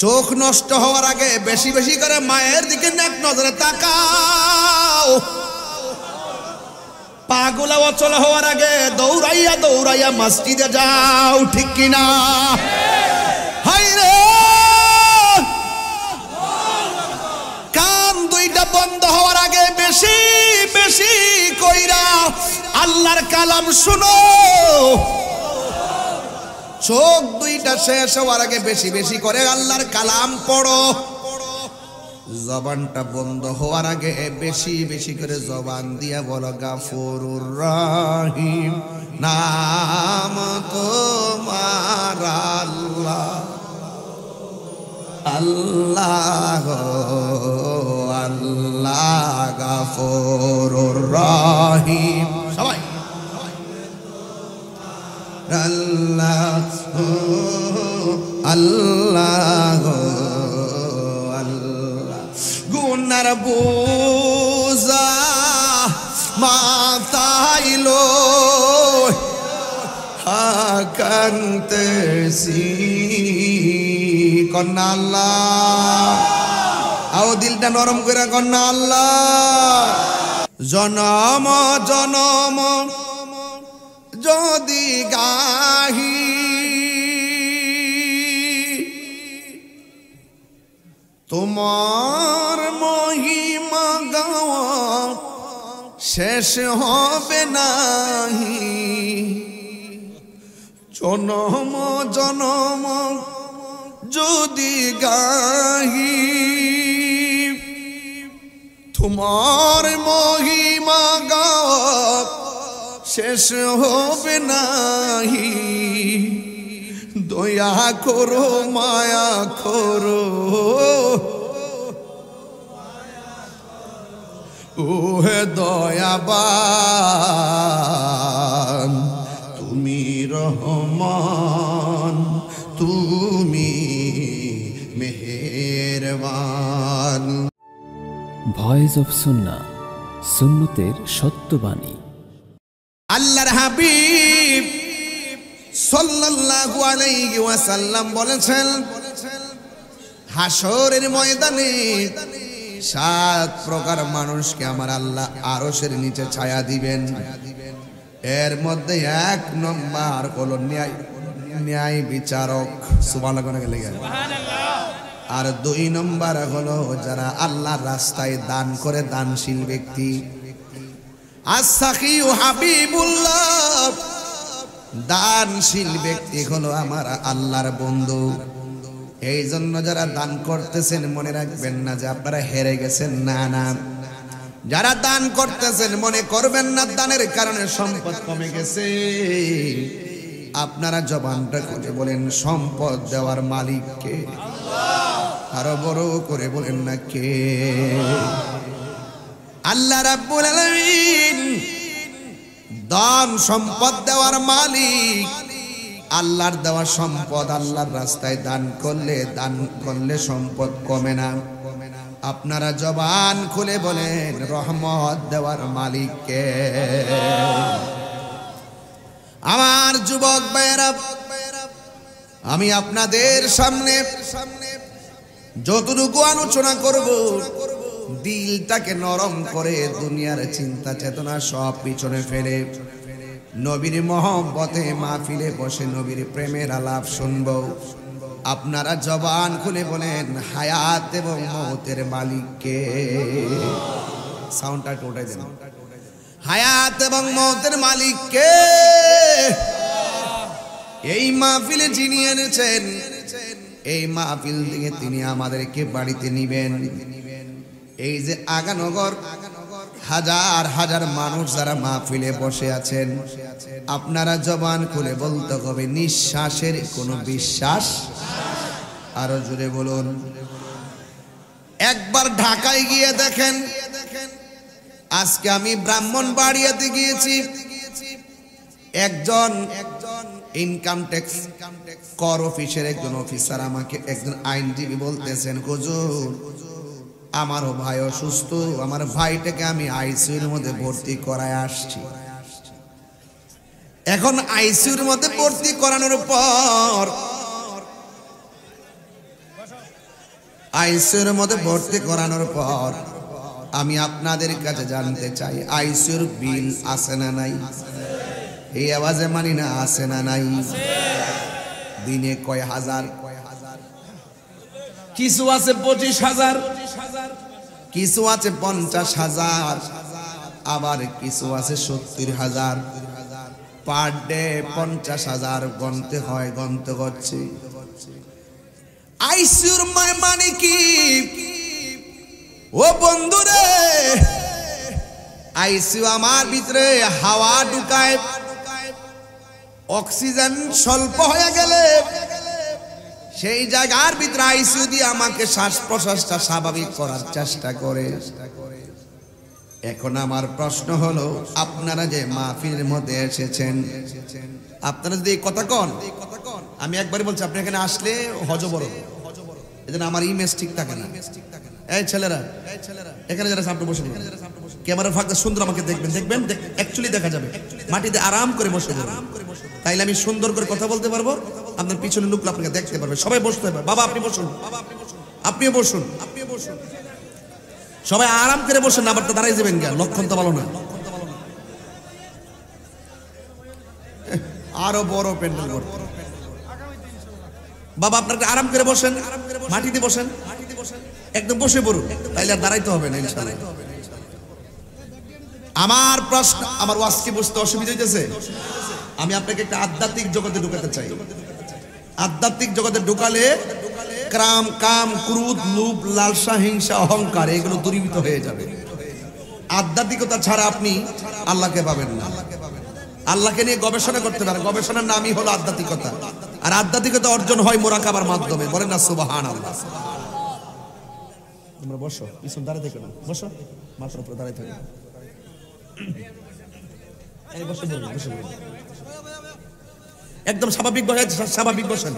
চোখ নষ্ট হওয়ার আগে বেশি বেশি করে মায়ের দিকে নেক নজরে তাকাও। পাগুলা অচল হওয়ার আগে দৌড়াইয়া দৌড়াইয়া মসজিদে যাও, ঠিক কিনা? হায়রে কান দুইটা বন্ধ হওয়ার আগে বেশি বেশি কইরা আল্লাহর কালাম শুনো। চোখ দুইটা শেষ হওয়ার আগে বেশি বেশি করে আল্লাহর কালাম পড়ো। জবানটা বন্ধ হওয়ার আগে বেশি বেশি করে জবান দিয়া বলো গাফুরুর রহিম, নাম তোমার আল্লাহ আল্লাহ আল্লাহ গাফুরুর রহিম। সবাই আল্লাহ আল্লাহ আল্লাহ। গুনার বোঝা মাথায় লই কাঁদতেছি, কন্যা আল্লাহ। আও দিলটা নরম করে কন্যা আল্লাহ। জনম জনম যদি গাহি তোমার মহিমা গাওয়া শেষ হবে নাহি। জনম জনম যদি গাহি তোমার মহিমা গাওয়া শেষ হবে নাহি। দয়া করো মায়া করো ওহে দয়াবান, তুমি রহমান, তুমি মেহেরবান। ভয়েস অফ সুন্নাহ, সুন্নতের সত্যবাণী। আল্লাহর হাবিব সাল্লাল্লাহু আলাইহি ওয়াসাল্লাম বলেছেন, হাসরের ময়দানে 7 প্রকার মানুষকে আমার আল্লাহ আরশের নিচে ছায়া দিবেন। এর মধ্যে 1 নম্বর হলো ন্যায় বিচারক, সুবহানাল্লাহ। আর 2 নম্বর হলো যারা আল্লাহর রাস্তায় দান করে, দানশীল ব্যক্তি। আস-সাখিউ হাবিবুল্লাহ, দানশীল ব্যক্তি হলো আমার আল্লাহর বন্ধু। এই জন্য যারা দান করতেছেন মনে রাখবেন না যে আপনারা হেরে গেছেন, না না। যারা দান করতেছেন মনে করবেন না দানের কারণে সম্পদ কমে গেছে। আপনারা জবানটা খুলে বলেন সম্পদ দেওয়ার মালিক কে? আরো বড় করে বলেন না কে? আল্লাহ রাব্বুল আলামিন। দান সম্পদ দেওয়ার মালিক। আল্লাহর দেওয়া সম্পদ আল্লাহর রাস্তায় দান করলে সম্পদ কমে না। আপনারা জবান খুলে বলেন রহমত দেওয়ার মালিক কে? আমার যুবক ভাইয়েরা, আমি আপনাদের সামনে যতটুকু আলোচনা করব, দিলটাকে নরম করে দুনিয়ার চিন্তা চেতনা সব পিছনে ফেলে নবীর মহব্বতে মাহফিলে বসে নবীর প্রেমের আলাপ শুনব। আপনারা জবান খুলে বলেন হায়াত এবং মওতের মালিক কে? সাউন্ডটা টোটাই দেন। হায়াত এবং মওতের মালিক কে? এই মাহফিলে যিনি এনেছেন, এই মাহফিল থেকে তিনি আমাদেরকে বাড়িতে নিবেন। এই যে আগানগর হাজার হাজার মানুষ যারা মাহফিলে বসে আছেন, আপনারা জবান খুলে বলতে হবে নিঃশ্বাসের কোনো বিশ্বাস। আরো জোরে বলুন। একবার ঢাকায় গিয়ে দেখেন, আজকে আমি ব্রাহ্মণবাড়িয়াতে গিয়েছি। একজন ইনকাম ট্যাক্স কর অফিসের একজন অফিসার আমাকে, একজন আইনজীবী বলতেছেন, হুজুর আমারও ভাই অসুস্থ, আমার ভাইটাকে আমি আইসিইউর মধ্যে ভর্তি করায় আসছি। এখন আইসিইউর মধ্যে ভর্তি করানোর পর আইসিইউর মধ্যে ভর্তি করানোর পর আমি আপনাদের কাছে জানতে চাই, আইসিইউর বিল আছে না নাই? এই আওয়াজে মানি না, আছে না নাই? দিনে কয় হাজার? কিছু আছে 25,000, কিছু আছে 50,000, আবার কিছু আছে 70,000। পার ডে 50,000 গণতে হয়, গণতে করছে। আইসিইউর মানে কি ও বন্ধুরে? আইসিইউ আমার ভিতরে হাওয়া ঢুকায়, অক্সিজেন স্বল্প হয়ে গেলে সেই জায়গার ভিতরে আইসিইউ দিয়ে আমাকে শ্বাস প্রশ্বাসটা স্বাভাবিক করার চেষ্টা করে। এখন আমার প্রশ্ন হলো, আপনারা যে মাহফিলের মধ্যে এসেছেন, আপনারা যদি এই কথা কন, আমি একবারই বলছি, আপনি এখানে আসলে হজ বড়, এজন্য আমার ইমেজ ঠিক থাকে না। এই ছেলেরা, এখানে যারা সামনে বসে ক্যামেরার ফাঁকটা সুন্দর আমাকে দেখবেন, দেখবেন অ্যাকচুয়ালি দেখা যাবে। মাটিতে আরাম করে বসে পড়বেন, তাইলে আমি সুন্দর করে কথা বলতে পারবো, আপনার পিছনে লোকগুলো আপনাকে দেখতে পারবে। সবাই বসতে হবে। বাবা আপনি বসুন, আপনিও বসুন, সবাই আরাম করে বসেন, আবার তো দাঁড়াই যাবেন গা, লক্ষণ তো ভালো না। আরো বড় প্যান্ডেল করতে। বাবা আপনাকে আরাম করে বসেন, মাটিতে বসেন, একদম বসে পড়ুন, তাইলে আর দাঁড়াইতে হবে না ইনশাআল্লাহ। আমার প্রশ্ন, আমার ওয়াজ কি বুঝতে অসুবিধা হইতেছে? আমি আপনাকে একটা আধ্যাত্মিক জগতে ঢুকাতে চাই। আধ্যাত্মিক জগতে ঢুকালে কাম, কাম, ক্রোধ, লোভ, লালসা, হিংসা, অহংকার এগুলো দূরীভূত হয়ে যাবে। আধ্যাত্মিকতা ছাড়া আপনি আল্লাহকে পাবেন না। আল্লাহকে নিয়ে গবেষণা করতে পারেন, গবেষণার নামই হলো আধ্যাত্মিকতা। আর আধ্যাত্মিকতা অর্জন হয় মুরাকাবার মাধ্যমে। বলেন না সুবহানাল্লাহ। তোমরা বসো, পিছন দাঁড়িয়ে থেকো না, বসো, মাথার উপরে দাঁড়িয়ে থাকো। এই বসে বলুন, বসে বলুন, একদম স্বাভাবিক বসেন, স্বাভাবিক বসেন,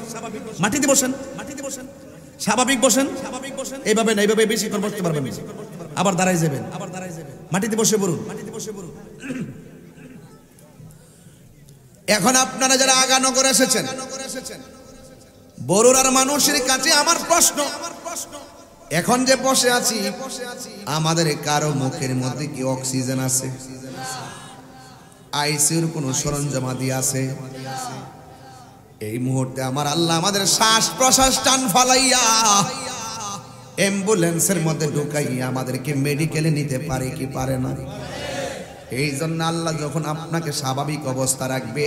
মাটিতে বসেন, মাটিতে বসেন, স্বাভাবিক বসেন, স্বাভাবিক বসেন। এইভাবে না, এইভাবে বেশি করে বসতে পারবেন, আবার দাঁড়াই যাবেন, আবার দাঁড়াই যাবেন, মাটিতে বসে পড়ুন, মাটিতে বসে পড়ুন। এখন আপনারা যারা আগানগর এসেছেন, বড়ুরার মানুষের কাছে আমার প্রশ্ন, এখন যে বসে আছি, আমাদের কারো মুখের মধ্যে কি অক্সিজেন আছে? আইসিইউর কোন সরঞ্জামাদি আছে? এই মুহূর্তে আমার আল্লাহ আমাদের শ্বাস প্রশ্বাস টান ফালাইয়া অ্যাম্বুলেন্সের মধ্যে ঢুকাইয়া আমাদেরকে মেডিকেলে নিতে পারে কি পারে না? এই জন্য আল্লাহ যখন আপনাকে স্বাভাবিক অবস্থা রাখবে,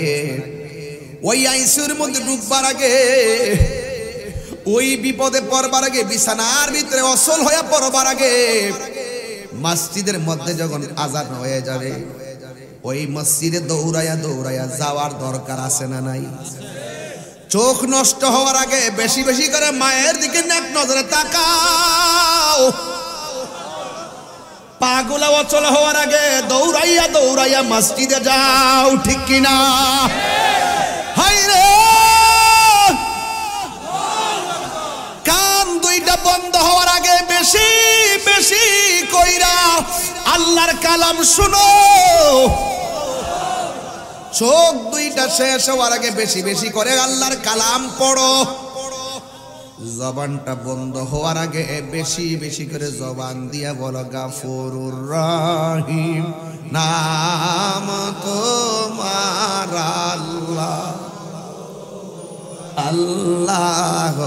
ওই আইসিইউর মধ্যে ঢুকবার আগে, ওই বিপদে পড়বার আগে, বিছানার ভিতরে অসল হয়ে পড়বার আগে, মসজিদের মধ্যে যখন আজান হয়ে যাবে, ওই মসজিদে দৌড়াইয়া দৌড়াইয়া যাওয়ার দরকার আছে না নাই? চোখ নষ্ট হওয়ার আগে বেশি বেশি করে মায়ের দিকে এক নজরে তাকাও। পাগুলা অচল হওয়ার আগে দৌড়াইয়া দৌড়াইয়া মসজিদে যাও, ঠিক কিনা? হাই রে, কান দুইটা বন্ধ হওয়ার আগে বেশি বেশি কইরা আল্লাহর কালাম শুনো। চোখ দুইটা শেষ হওয়ার আগে বেশি বেশি করে আল্লাহর কালাম পড়ো। জবানটা বন্ধ হওয়ার আগে বেশি বেশি করে জবান দিয়া বলো গাফুরুর রহিম, নাম তোমার আল্লাহ, আল্লাহ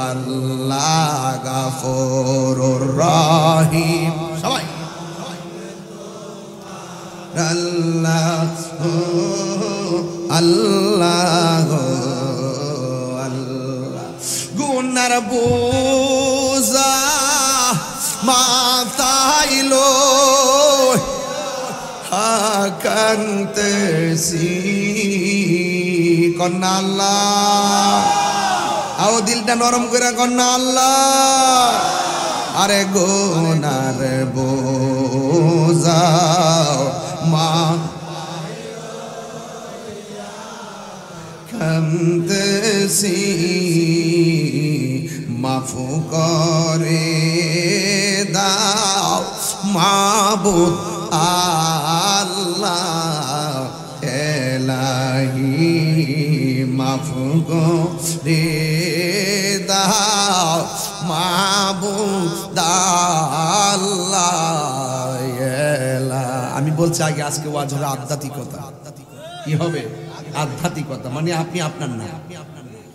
আল্লাহ গাফুরুর রহিম। সবাই আল্লাহ আল্লাহ আল্লাহ। গুনার বোঝা মাথাইলো হাকান্তেছি কন্যা আল্লাহ। আও দিলটা নরম করে কন্যা আল্লাহ। আরে গুনার বোঝা মা কান্তেছি, মাফু করে দাও মাবুদ আল্লাহ এলাহি, মাফু করে দাও মাবুদ আল্লাহ। আমি বলছি আগে আজকে ওয়াজ হবে আধ্যাত্মিকতা। কি হবে? আধ্যাত্মিকতা। মানে আপনি আপনার না,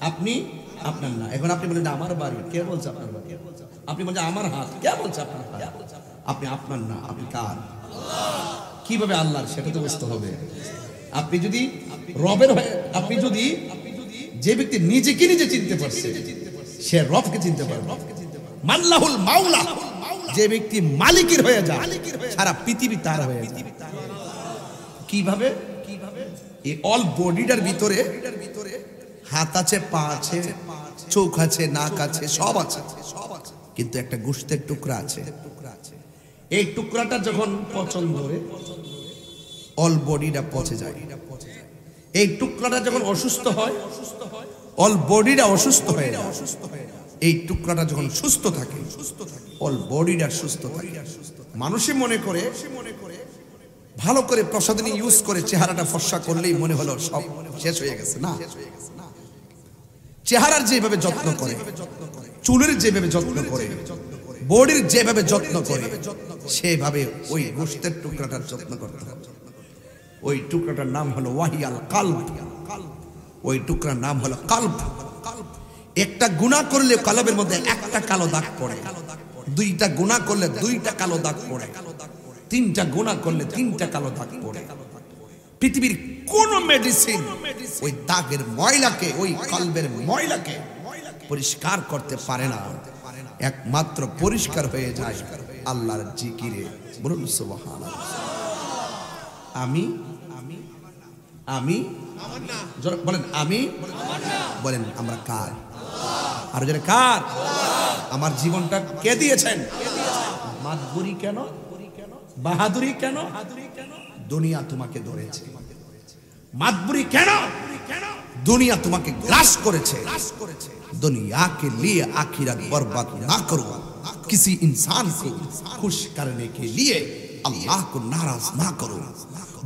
আপনি আপনার না। এখন আপনি বলেন আমার বাড়ি, কে বলছে আপনার বাড়ি? আপনি বলছেন আমার হাত, কে বলছে আপনার হাত? আপনি আপনার না, আপনি কার? কিভাবে আল্লাহর সেটা তো বুঝতে হবে। আপনি যদি রবের হয়ে, আপনি যদি যে ব্যক্তি নিজেকে নিজে চিনতে পারছে সে রবকে চিনতে পারবে। মাল্লাহুল মাওলা, যে ব্যক্তি মালিকের হয়ে যায় সারা পৃথিবী তার হয়ে যায়। কিভাবে? এই অল বডিটার ভিতরে হাত আছে, পা আছে, চোখ আছে, নাক আছে, সব আছে, কিন্তু একটা গোশতের টুকরা আছে। এই টুকরাটা যখন পচন ধরে অল বডিটা পচে যায়। এই টুকরাটা যখন অসুস্থ হয় অল বডিটা অসুস্থ হয়ে যায়। এই টুকরাটা যখন সুস্থ থাকে অল বডিটা সুস্থ থাকে। মানুষে মনে করে ভালো করে প্রসাধনী ইউজ করে চেহারাটা ফর্সা করলেই মনে হলো সব শেষ হয়ে গেছে। না, চেহারার যেভাবে যত্ন করে, চুলের যেভাবে যত্ন করে, বডির যেভাবে যত্ন করে, সেভাবে ওই গোশতের টুকরাটার যত্ন করতে হবে। ওই টুকরাটার নাম হলো ওয়াহিয়াল কালব। ওই টুকরার নাম হলো কালব। একটা গুনাহ করলে কালবের মধ্যে একটা কালো দাগ পড়ে, দুইটা গুনাহ করলে দুইটা কালো দাগ পড়ে, তিনটা গুনাহ করলে তিনটা কালো দাগ পড়ে। পৃথিবীর কোন মেডিসিন ওই দাগের ময়লাকে, ওই কলবের ময়লাকে পরিষ্কার করতে পারে না। একমাত্র পরিষ্কার হয়ে যায় আল্লাহর জিকিরে। বলুন সুবহানাল্লাহ। আমি আমি বলেন আমি, বলেন আমরা কার? আর যারা কার? আমার জীবনটা কে দিয়েছেন? মাতবুরি কেন, বাহাদুরি কেন? দুনিয়া তোমাকে ধরেছে। মাতবুরি কেন? দুনিয়া তোমাকে গ্রাস করেছে। दुनिया के लिए आखिरत बर्बाद ना करो। किसी इंसान को खुश करने के लिए अल्लाह को नाराज ना करो।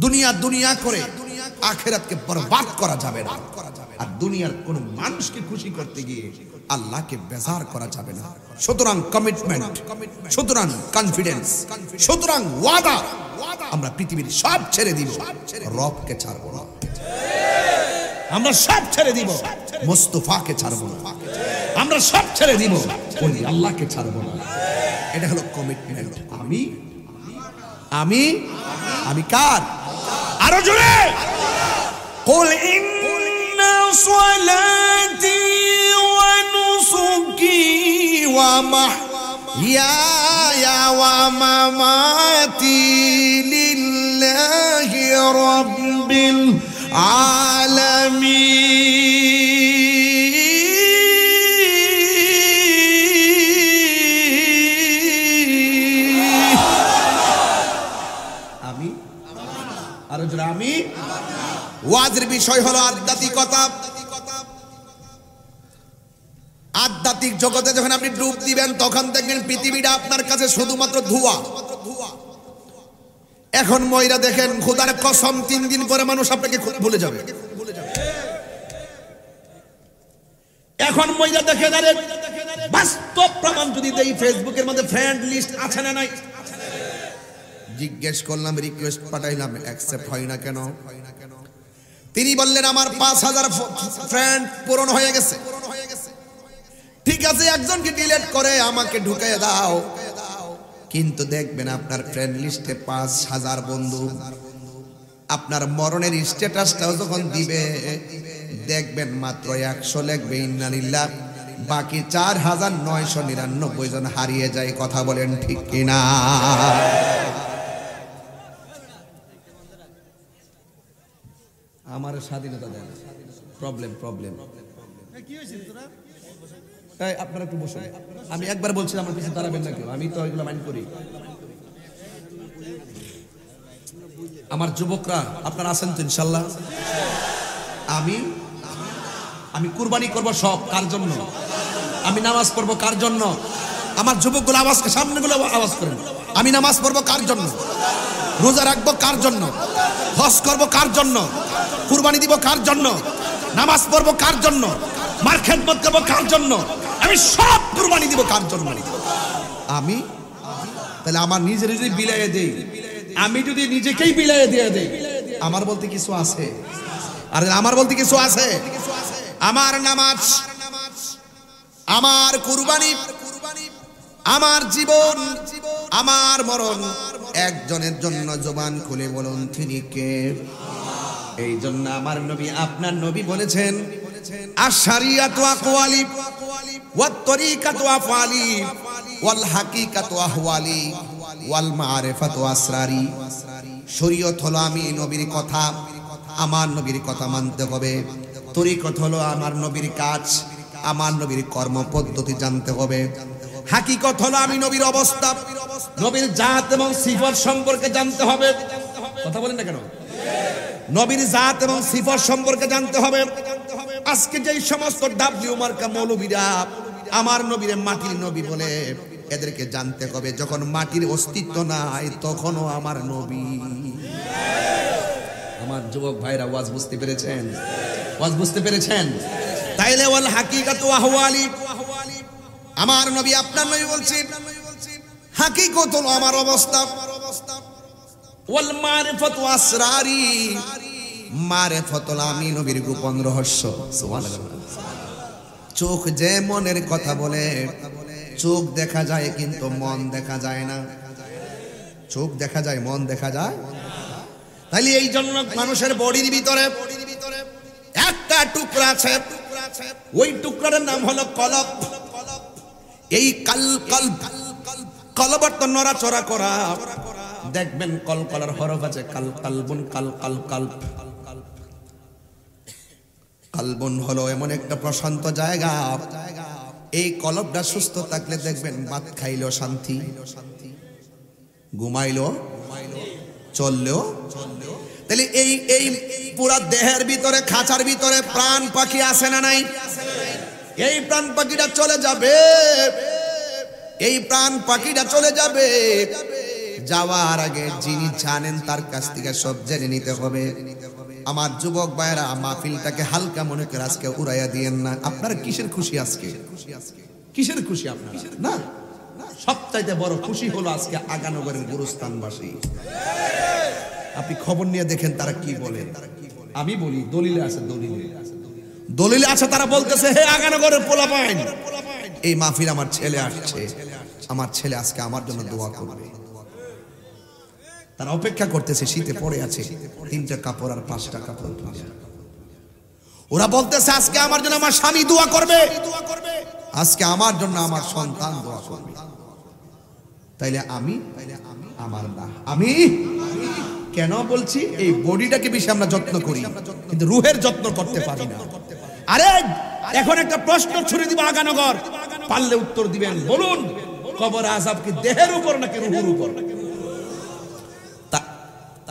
दुनिया दुनिया करे आखिरत के बर्बाद करा जाबे ना। আর দুনিয়ার কোন মানুষকে খুশি করতে গিয়ে আল্লাহকে বেজার করা যাবে না। সুতরাং কমিটমেন্ট, সুতরাং কনফিডেন্স, সুতরাং ওয়াদা, আমরা পৃথিবীর সব ছেড়ে দিব, রবকে ছাড়ব না। আমরা সব ছেড়ে দিব, মুস্তাফাকে ছাড়ব না। আমরা সব ছেড়ে দিব, ওই আল্লাহকে ছাড়ব না। এটা হলো কমিটমেন্ট। আমি আমি আমি কার? আরো জোরে কুল ইন্না সালাতি ওয়া নুসুকি ওয়া মাহইয়ায়া ওয়া মামাতি লিল্লাহি রাব্বিল আলামিন। আমি ওয়াজের বিষয় হলো আধ্যাত্মিকতা। আধ্যাত্মিক জগতে যখন আপনি ডুব দিবেন তখন দেখবেন পৃথিবীটা আপনার কাছে শুধুমাত্র ধোঁয়া। এখন ময়রা দেখেন, খোদার কসম 3 দিন পরে মানুষ আপনাকে ভুলে যাবে। এখন ময়রা দেখে দাঁড়ে বাস্তব প্রমাণ যদি দেই, ফেসবুকের মধ্যে ফ্রেন্ড লিস্ট আছে না নাই? জিজ্ঞেস করলাম, রিকোয়েস্ট পাঠাইলাম, অ্যাকসেপ্ট হয় না কেন? তিনি বললেন আমার 5000 ফ্রেন্ড পূরণ হয়ে গেছে। ঠিক আছে, একজনকে ডিলিট করে আমাকে ঢুকিয়ে দাও। কিন্তু দেখবেন আপনার ফ্রেন্ড লিস্টে 5000 বন্ধু। আপনার মরণের স্ট্যাটাসটাও যখন দিবে দেখবেন মাত্র 100 লিখবে ইন্নালিল্লাহ, বাকি 4999 জন হারিয়ে যায়। কথা বলেন ঠিক কিনা? আমার স্বাধীনতা দেন। প্রবলেম কি হয়েছে তোরা? এই আপনারা একটু বসুন। আমি একবার বলছিলাম আমার পিছনে দাঁড়াবেন না কেউ, আমি তো এগুলো মাইন্ড করি। আমার যুবকরা আপনারা আছেন তো ইনশাআল্লাহ? আমি কুরবানি করব সব কার জন্য? আমি নামাজ পড়বো কার জন্য? আমার যুবকগুলো আওয়াজকে সামনেগুলো আওয়াজ করেন। আমি নামাজ পড়বো কার জন্য? রোজা রাখবো কার জন্য? হজ করবো কার জন্য? কুরবানি দিব কার জন্য? নামাজ পড়বো কার জন্য? মার খেদমত করবো কার জন্য? আমি সব কুরবানি দিব কার জন্য? আমি। তাহলে আমার নিজের যদি বিলাইয়ে দেই, আমি যদি নিজেকেই বিলাইয়ে দিয়ে দেই, আমার বলতে কিছু আছে? আর আমার বলতে কিছু আছে? আমার নামাজ, আমার কুরবানি, আমার জীবন, আমার মরণ একজনের জন্য জবান খুলে বলুন তিনি কে? এই জন্য আমার নবী, আপনার নবী বলেছেন, আশ-শারিয়াতু আকওয়ালি ওয়াত তরিকাতু আফআলি ওয়াল হাকিকাতু আহওয়ালি ওয়াল মারিফাতু আসরারি। শরীয়ত হলো আমি নবীর কথা, আমার নবীর কথা মানতে হবে। তরিকত হলো আমার নবীর কাজ, আমার নবীর কর্ম পদ্ধতি জানতে হবে। হাকিকত হলো আমি নবীর অবস্থা, নবীর জাত এবং সিফত সম্পর্কে জানতে হবে। কথা বলেন না কেন? নবীর জাত এবং সিফত সম্পর্কে জানতে হবে। আজকে যেই সমস্ত ডাবলিউ মার্কা মৌলবীরা আমার নবীরে মাটির নবী বলে, এদেরকে জানতে হবে যখন মাটির অস্তিত্ব নাই তখনও আমার নবী। আমার যুবক ভাইরা ওয়াজ বুঝতে পেরেছেন? ওয়াজ বুঝতে পেরেছেন? তাইলে ওয়াল হাকিকাতু আহওয়ালি, আমার নবী আপনার নবী বলছেন হাকিকত হলো আমার অবস্থা। ওয়াল মারিফাতু আসরারি, মারিফাত হলো আমি নবীর গোপন রহস্য। সুবহানাল্লাহ। চোখ যে মনের কথা বলে, চোখ দেখা যায় কিন্তু মন দেখা যায় না। চোখ দেখা যায়, মন দেখা যায়। তাহলে এই জন্য মানুষের বডির ভিতরে একটা টুকরা আছে, ওই টুকরার নাম হলো কলব। এই কলবের তো নড়াচড়া করা, দেখবেন কলকলার হরফ আছে, কালবুন কালব। কালবুন হলো এমন একটা প্রশান্ত জায়গা, এই কলবটা সুস্থ থাকলে দেখবেন ভাত খাইলেও শান্তি, ঘুমাইলো, চললেও। তাহলে এই পুরা দেহের ভিতরে, খাঁচার ভিতরে প্রাণ পাখি আছে না নাই? এই প্রাণ পাখিটা চলে যাবে, এই প্রাণ পাখিটা চলে যাবে। যাওয়ার আগে যিনি জানেন তার কাছ থেকে সব জেনে নিতে হবে। আমার যুবক ভাইরা, মাহফিলটাকে হালকা মনে করে আজকে উড়াইয়া দিয়েন না। আপনারা কিসের খুশি আজকে? কিসের খুশি আপনারা? না, সবচাইতে বড় খুশি হলো আজকে আগানগরের গুরুস্থানবাসী। আপনি খবর নিয়ে দেখেন তারা কি বলে। আমি বলি দলিলে আছে, দলিলে আছে, তারা বলতেছে হে আগানগরের পোলাপাইন, এই মাহফিল আমার ছেলে আসছে, আমার ছেলে আজকে আমার জন্য দোয়া করবে। তারা অপেক্ষা করতেছে, শীতে পড়ে আছে 3টা কাপড় আর 5টা কাপড়। ওরা বলতেছে আজকে আমার জন্য আমার স্বামী দোয়া করবে, আজকে আমার জন্য আমার সন্তান দোয়া করবে। তাইলে আমি আমার না, আমি কেন বলছি? এই বডিটাকে বেশি আমরা যত্ন করি, কিন্তু রুহের যত্ন করতে পারি না। আরে এখন একটা প্রশ্ন ছুড়ে দিব আগানগর, পারলে উত্তর দিবেন। বলুন, কবর আযাব কি দেহের উপর নাকি রুহের উপর?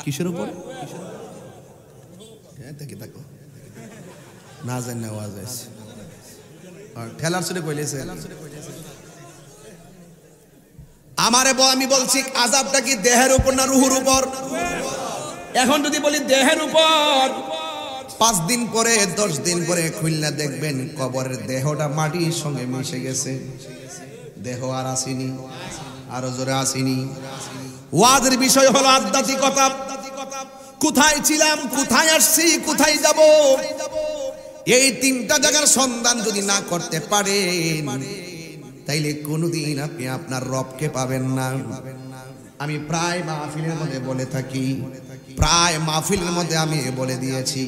কিসের উপর? দেখো না জানি না আওয়াজ আছে, ঠেলার সুরে কইলেছে আমারে। আমি বলছি আযাবটা কি দেহের উপর না রুহের উপর? এখন যদি বলি দেহের উপর, 5 দিন পরে 10 দিন পরে খুলনা দেখবেন কবরের দেহটা মাটির সঙ্গে মিশে গেছে, দেহ আর আসেনি, আরো জোরে আসেনি। ওয়াজের বিষয় হলো আধ্যাত্মিকতা। কোথায় ছিলাম, কোথায় আসছি, কোথায় যাব, এই 3টা জায়গার সন্ধান যদি না করতে পারেন তাইলে কোনোদিন আপনি আপনার রবকে পাবেন না। আমি প্রায় মাহফিলের মধ্যে বলে থাকি, প্রায় মাহফিলের মধ্যে আমি বলে দিয়েছি,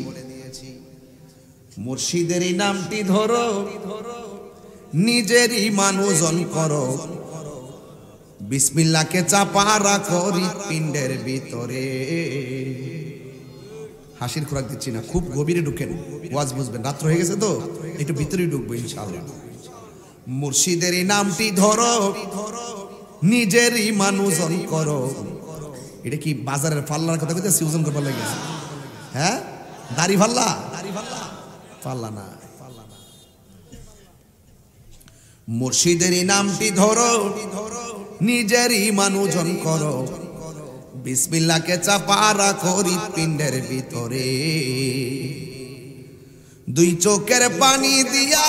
মুর্শিদেরই নামটি ধরো, নিজেরই মানুষজন করো, বিসমিল্লাহকে চাপা রাখো হৃৎপিণ্ডের ভিতরে। হাসির খোরাক দিচ্ছি না, খুব গভীরে ঢুকেন, ওয়াজ বুঝবেন। রাত্র হয়ে গেছে তো, একটু ভিতরে ঢুকবো ইনশাআল্লাহ। মুর্শিদেরই নামটি ধরো, নিজেরই মানুষজন করো। এটা কি বাজারের পাল্লার কথা কইতেছি? ওজন করবার লাগে? হ্যাঁ, দাড়ি পাল্লা, পাল্লা না। মুর্শিদেরই নামটি ধরো, নিজেরই মানুষজন করো, বিসমিল্লাহকে চাপা রাখো হৃৎপিণ্ডের ভিতরে। 2 চোখের পানি দিয়া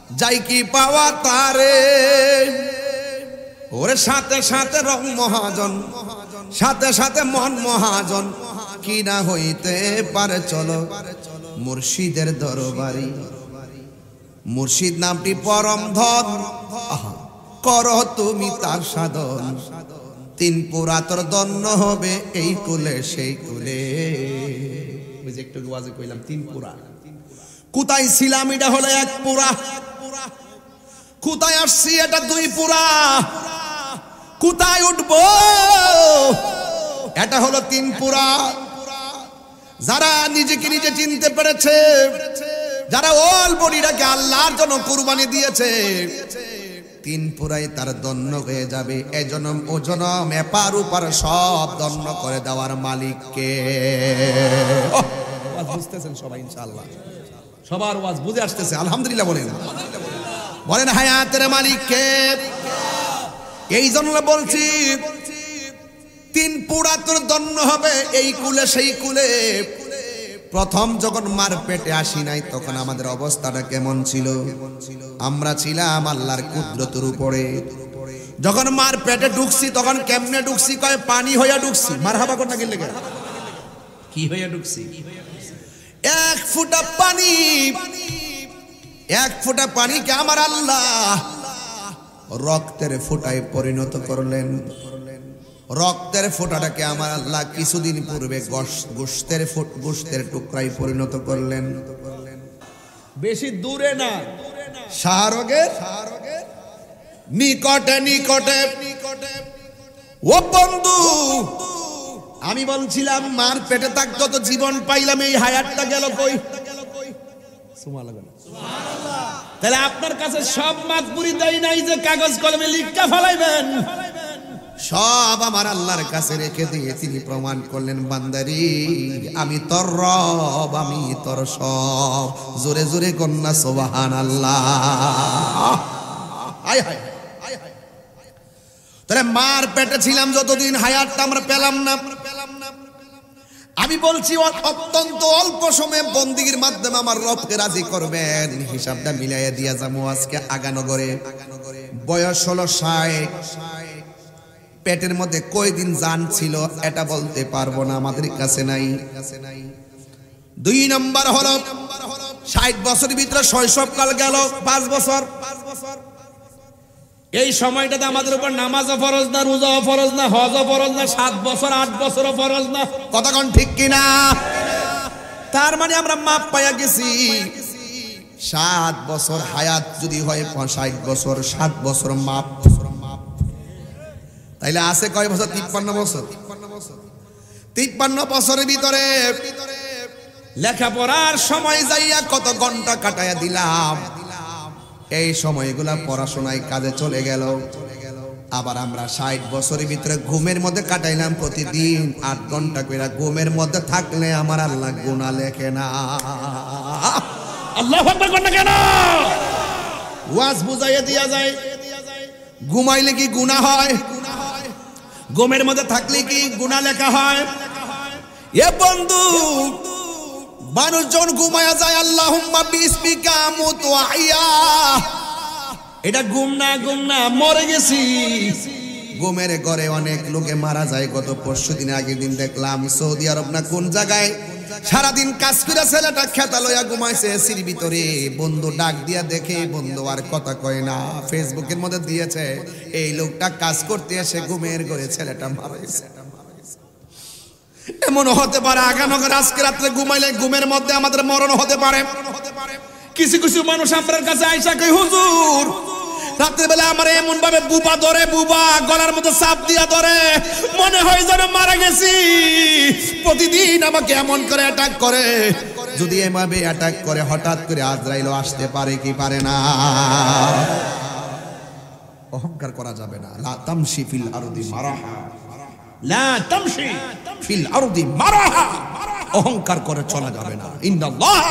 যাই কি পাওয়া তারে, ওরে সাথে সাথে রং মহাজন, সাথে সাথে মন মহাজন, কি না হইতে পারে চলো মুর্শিদের দরবারি। মুর্শিদ নামটি পরম ধন, করো তুমি তার সাধন, তিন পুরা তোর দন্য হবে এই কুলে সেই কুলে। ওই যে একটু ওয়াজে কইলাম তিন পুরা, কোথায় ছিলাম এটা হলো এক পুরা, কোথায় আসছি এটা দুই পুরা, কোথায় উঠবো এটা হলো তিন পুরা। যারা নিজেকে নিজে চিনতে পেরেছে, যারা অল বডিটাকে আল্লাহর জন্য কুরবানি দিয়েছে, তিন পুরাই তার দন্য হয়ে যাবে। এ জনম ও জনম এপার ওপার সব দন্য করে দেওয়ার মালিককে। ওয়াজ বুঝতেছেন সবাই ইনশাআল্লাহ? সবার ওয়াজ বুঝে আসতেছে? আলহামদুলিল্লাহ বলেন, বলেন হায়াতের মালিককে। এই জন্য বলছি তিন পুরা তোর দন্য হবে এই কুলে সেই কুলে। প্রথম যখন মার পেটে আসি নাই তখন আমাদের অবস্থাটা কেমন ছিল? আমরা ছিলাম আল্লাহর কুদরতের উপরে। যখন মার পেটে ঢুকছি তখন কেমনে ঢুকছি? কয় পানি হইয়া ঢুকছি। মারহাবা কোন গেলে কি হইয়া ঢুকছি? এক ফোঁটা পানি, এক ফোঁটা পানিকে আমার আল্লাহ রক্তের ফোঁটায় পরিণত করলেন। রক্তের ফোঁটাটাকে আমার আল্লাহ কিছুদিন পূর্বে গোশতের টুকরায় পরিণত করলেন। বেশি দূরে না, শাহরগের নিকটে নিকটে। ও বন্ধু, আমি বলছিলাম মার পেটে থাকতো তো জীবন পাইলাম, এই হায়াতটা গেল কই? তাহলে আপনার কাছে সব মাতবুরি দেয় নাই যে কাগজ কলমে লিখা ফেলাইবেন? সব আমার আল্লাহর কাছে রেখে দিয়ে তিনি প্রমাণ করলেন, বান্দারি আমি তোর রব, আমি তোর সব। জোরে জোরে কন্যা সুবহানাল্লাহ। আয় হায়, তাহলে মার পেটে ছিলাম যতদিন হায়াতটা আমরা পেলাম না। আমি বলছি অত্যন্ত অল্প সময়ে বন্দিগির মাধ্যমে আমার রবকে রাজি করবেন। হিসাবটা মিলাইয়া দিয়া যাবো। আজকে আগানগরে বয়স হলো 60। পেটের মধ্যে কয়দিন জান ছিল এটা বলতে পারবো না, আমাদের কাছে নাই। 2 নম্বর হলো 60 বছরের ভিতরে শৈশবকাল গেল 5 বছর। এই সময়টাতে আমাদের উপর নামাজও ফরজ না, রোজাও ফরজ না, হজও ফরজ না, 7 বছর 8 বছরও ফরজ না। কতক্ষণ ঠিক কিনা? তার মানে আমরা মাপ পাইয়া গেছি। 7 বছর হায়াত যদি হয় 60 বছর, 7 বছর মাপ। তাইলে আছে কয় বছর? 53 বছর। 53 বছরের ভিতরে লেখাপড়ার সময় যাইয়া কত ঘন্টা কাটাইয়া দিলাম। এই সময়গুলা পড়াশোনায় কাজে চলে গেল। আবার আমরা 60 বছরের ভিতরে ঘুমের মধ্যে কাটাইলাম প্রতিদিন 8 ঘন্টা করে। ঘুমের মধ্যে থাকলে আমার আল্লাহ গুনাহ লেখে না। আল্লাহু আকবার কোন কেন? ওয়াজ বুঝাইয়া দিয়া যায়। ঘুমাইলে কি গুনাহ হয়? ঘুমের মধ্যে থাকলে কি গুনাহ লেখা হয়? এ বন্ধু, মানুষজন ঘুমায়া যায় আল্লাহুম্মা বিসমিকা আমুতু ওয়া আহইয়া। এটা ঘুম না, ঘুম না, মরে গেছি। ঘুমের ঘরে অনেক লোকে মারা যায়। গত পরশুদিন আগের দিন দেখলাম সৌদি আরব না কোন জায়গায় সারাদিন কাজ করে ছেলেটা খেতা লইয়া ঘুমাইছে এসির ভিতরে। বন্ধু ডাক দিয়া দেখে বন্ধু আর কথা কয় না, ফেসবুকের মধ্যে দিয়েছে এই লোকটা কাজ করতে এসে ঘুমের ঘরে ছেলেটা মারা গেছে। এমন হতে পারে আগানগর আজকে রাত্রে ঘুমাইলে ঘুমের মধ্যে আমাদের মরণ হতে পারে। কিছু কিছু মানুষ আপনার কাছে আইসা কই, হুজুর রাতের বেলা আমার এমন ভাবে বুবা ধরে, বুবা গলার মধ্যে চাপ দিয়া ধরে, মনে হয় যেন মারা গেছি। প্রতিদিন আমাকে এমন করে অ্যাটাক করে। যদি এভাবে অ্যাটাক করে হঠাৎ করে আজরাইল আসতে পারে কি পারে না? অহংকার করা যাবে না। লা তামশি ফিল আরদি মারাহা, লা তামশি ফিল আরদি মারাহা। অহংকার করে চলা যাবে না। ইন্নাল্লাহ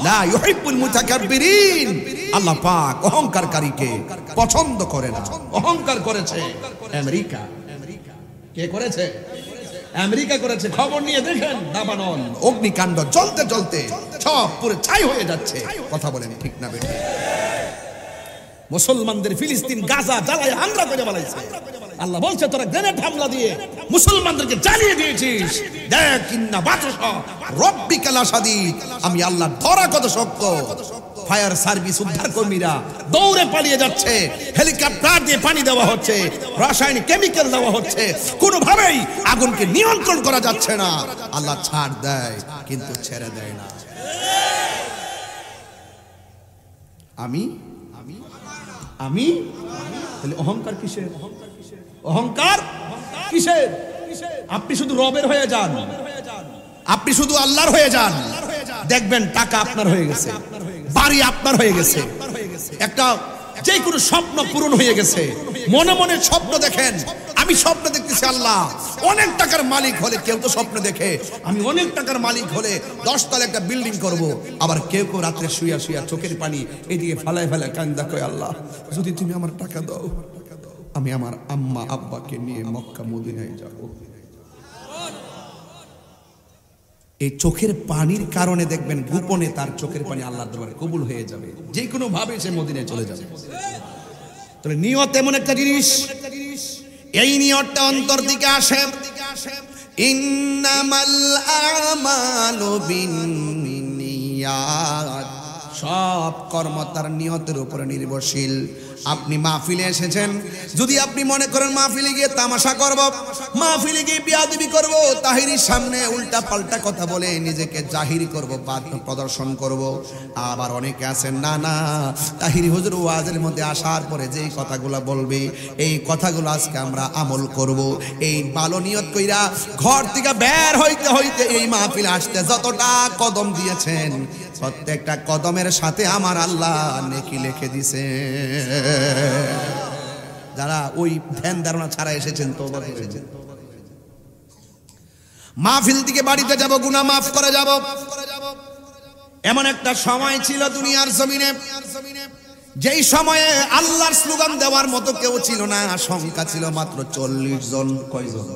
লা ইউহিব্বুল মুতাকাব্বিরিন। আল্লাহ পাক অহংকারকারীকে পছন্দ করে না। অহংকার করেছে আমেরিকা। কে করেছে? আমেরিকা করেছে। খবর নিয়ে দেখেন দাবানল অগ্নিকাণ্ড জ্বলতে জ্বলতে সব পুরো ছাই হয়ে যাচ্ছে। কথা বলেন ঠিক না বেঠিক? মুসলমানদের ফিলিস্তিন গাজা জ্বালায় হামলা করে বলাইছে। আল্লাহ বলছে তোরা গ্রেনেড হামলা দিয়ে মুসলমানদেরকে জ্বালিয়ে দিয়েছিস। দেখ ইন্না বাতশা রব্বিকা লাশাদীদ, আমি আল্লাহ ধরা কত শক্ত। ফায়ার সার্ভিস উদ্ধার কর্মীরা দৌড়ে পালিয়ে যাচ্ছে, হেলিকপ্টার দিয়ে পানি দেওয়া হচ্ছে, রাসায়নিক কেমিক্যাল দেওয়া হচ্ছে, কোনোভাবেই আগুনকে নিয়ন্ত্রণ করা যাচ্ছে না। আল্লাহ ছাড় দেয় কিন্তু ছেড়ে দেয় না। আমি আমি আমি তাহলে অহংকার কিসের? অহংকার কিসের? আপনি শুধু রবের হয়ে যান, আপনি শুধু আল্লাহর হয়ে যান, দেখবেন টাকা আপনার হয়ে গেছে, বাড়ি আপনার হয়ে গেছে, একটা যে কোনো স্বপ্ন পূরণ হয়ে গেছে। মনে মনে স্বপ্ন দেখেন, আমি স্বপ্ন দেখতেছি আল্লাহ অনেক টাকার মালিক হলে, কেউ তো স্বপ্ন দেখে আমি অনেক টাকার মালিক হলে 10 তলা একটা বিল্ডিং করব। আবার কেউ কেউ রাত্রে শুয়া শুয়া চোখের পানি এদিকে ফেলায় ফেলায় কান্দা কয় আল্লাহ যদি তুমি আমার টাকা দাও, আমি আমার আম্মা আব্বাকে নিয়ে মক্কা মদিনায় যাব। এই চোখের পানির কারণে দেখবেন গোপনে তার চোখের পানি আল্লাহর দরবারে কবুল হয়ে যাবে, যে কোনো ভাবে সে মদিনায় চলে যাবে। তবে নিয়ত এমন একটা জিনিস, এই নিয়তটা অন্তর দিকে আসে। ইন্নামাল আমালু বিন্নিয়াত, সব কর্ম তার নিয়তের উপরে নির্ভরশীল। আপনি মাহফিলে এসেছেন, যদি আপনি মনে করেন মাহফিলে গিয়ে তামাশা করব, মাহফিলে গিয়ে বিয়াদবি করব, তাহিরির সামনে উল্টা পাল্টা কথা বলে নিজেকে জাহির করব, বাদ প্রদর্শন করব। আবার অনেকে আছেন না না, তাহিরি হুজুর ওয়াজের মধ্যে আসার পরে যেই কথাগুলো বলবে এই কথাগুলো আজকে আমরা আমল করব। এই ভালো নিয়ত কইরা ঘর থেকে বের হইতে হইতে এই মাহফিলে আসতে যতটা কদম দিয়েছেন, প্রত্যেকটা কদমের সাথে আমার আল্লাহ নেকি লিখে দিছে। যারা ওই ধ্যান ধারণা ছাড়া এসেছেন তওবা করেছেন। মাহফিল থেকে বাড়িতে যাব, গুনাহ মাফ করে যাব। এমন একটা সময় ছিল দুনিয়ার জমিনে, যেই সময়ে আল্লাহর স্লোগান দেওয়ার মতো কেউ ছিল না, সংখ্যা ছিল মাত্র 40 জন। কয়জন?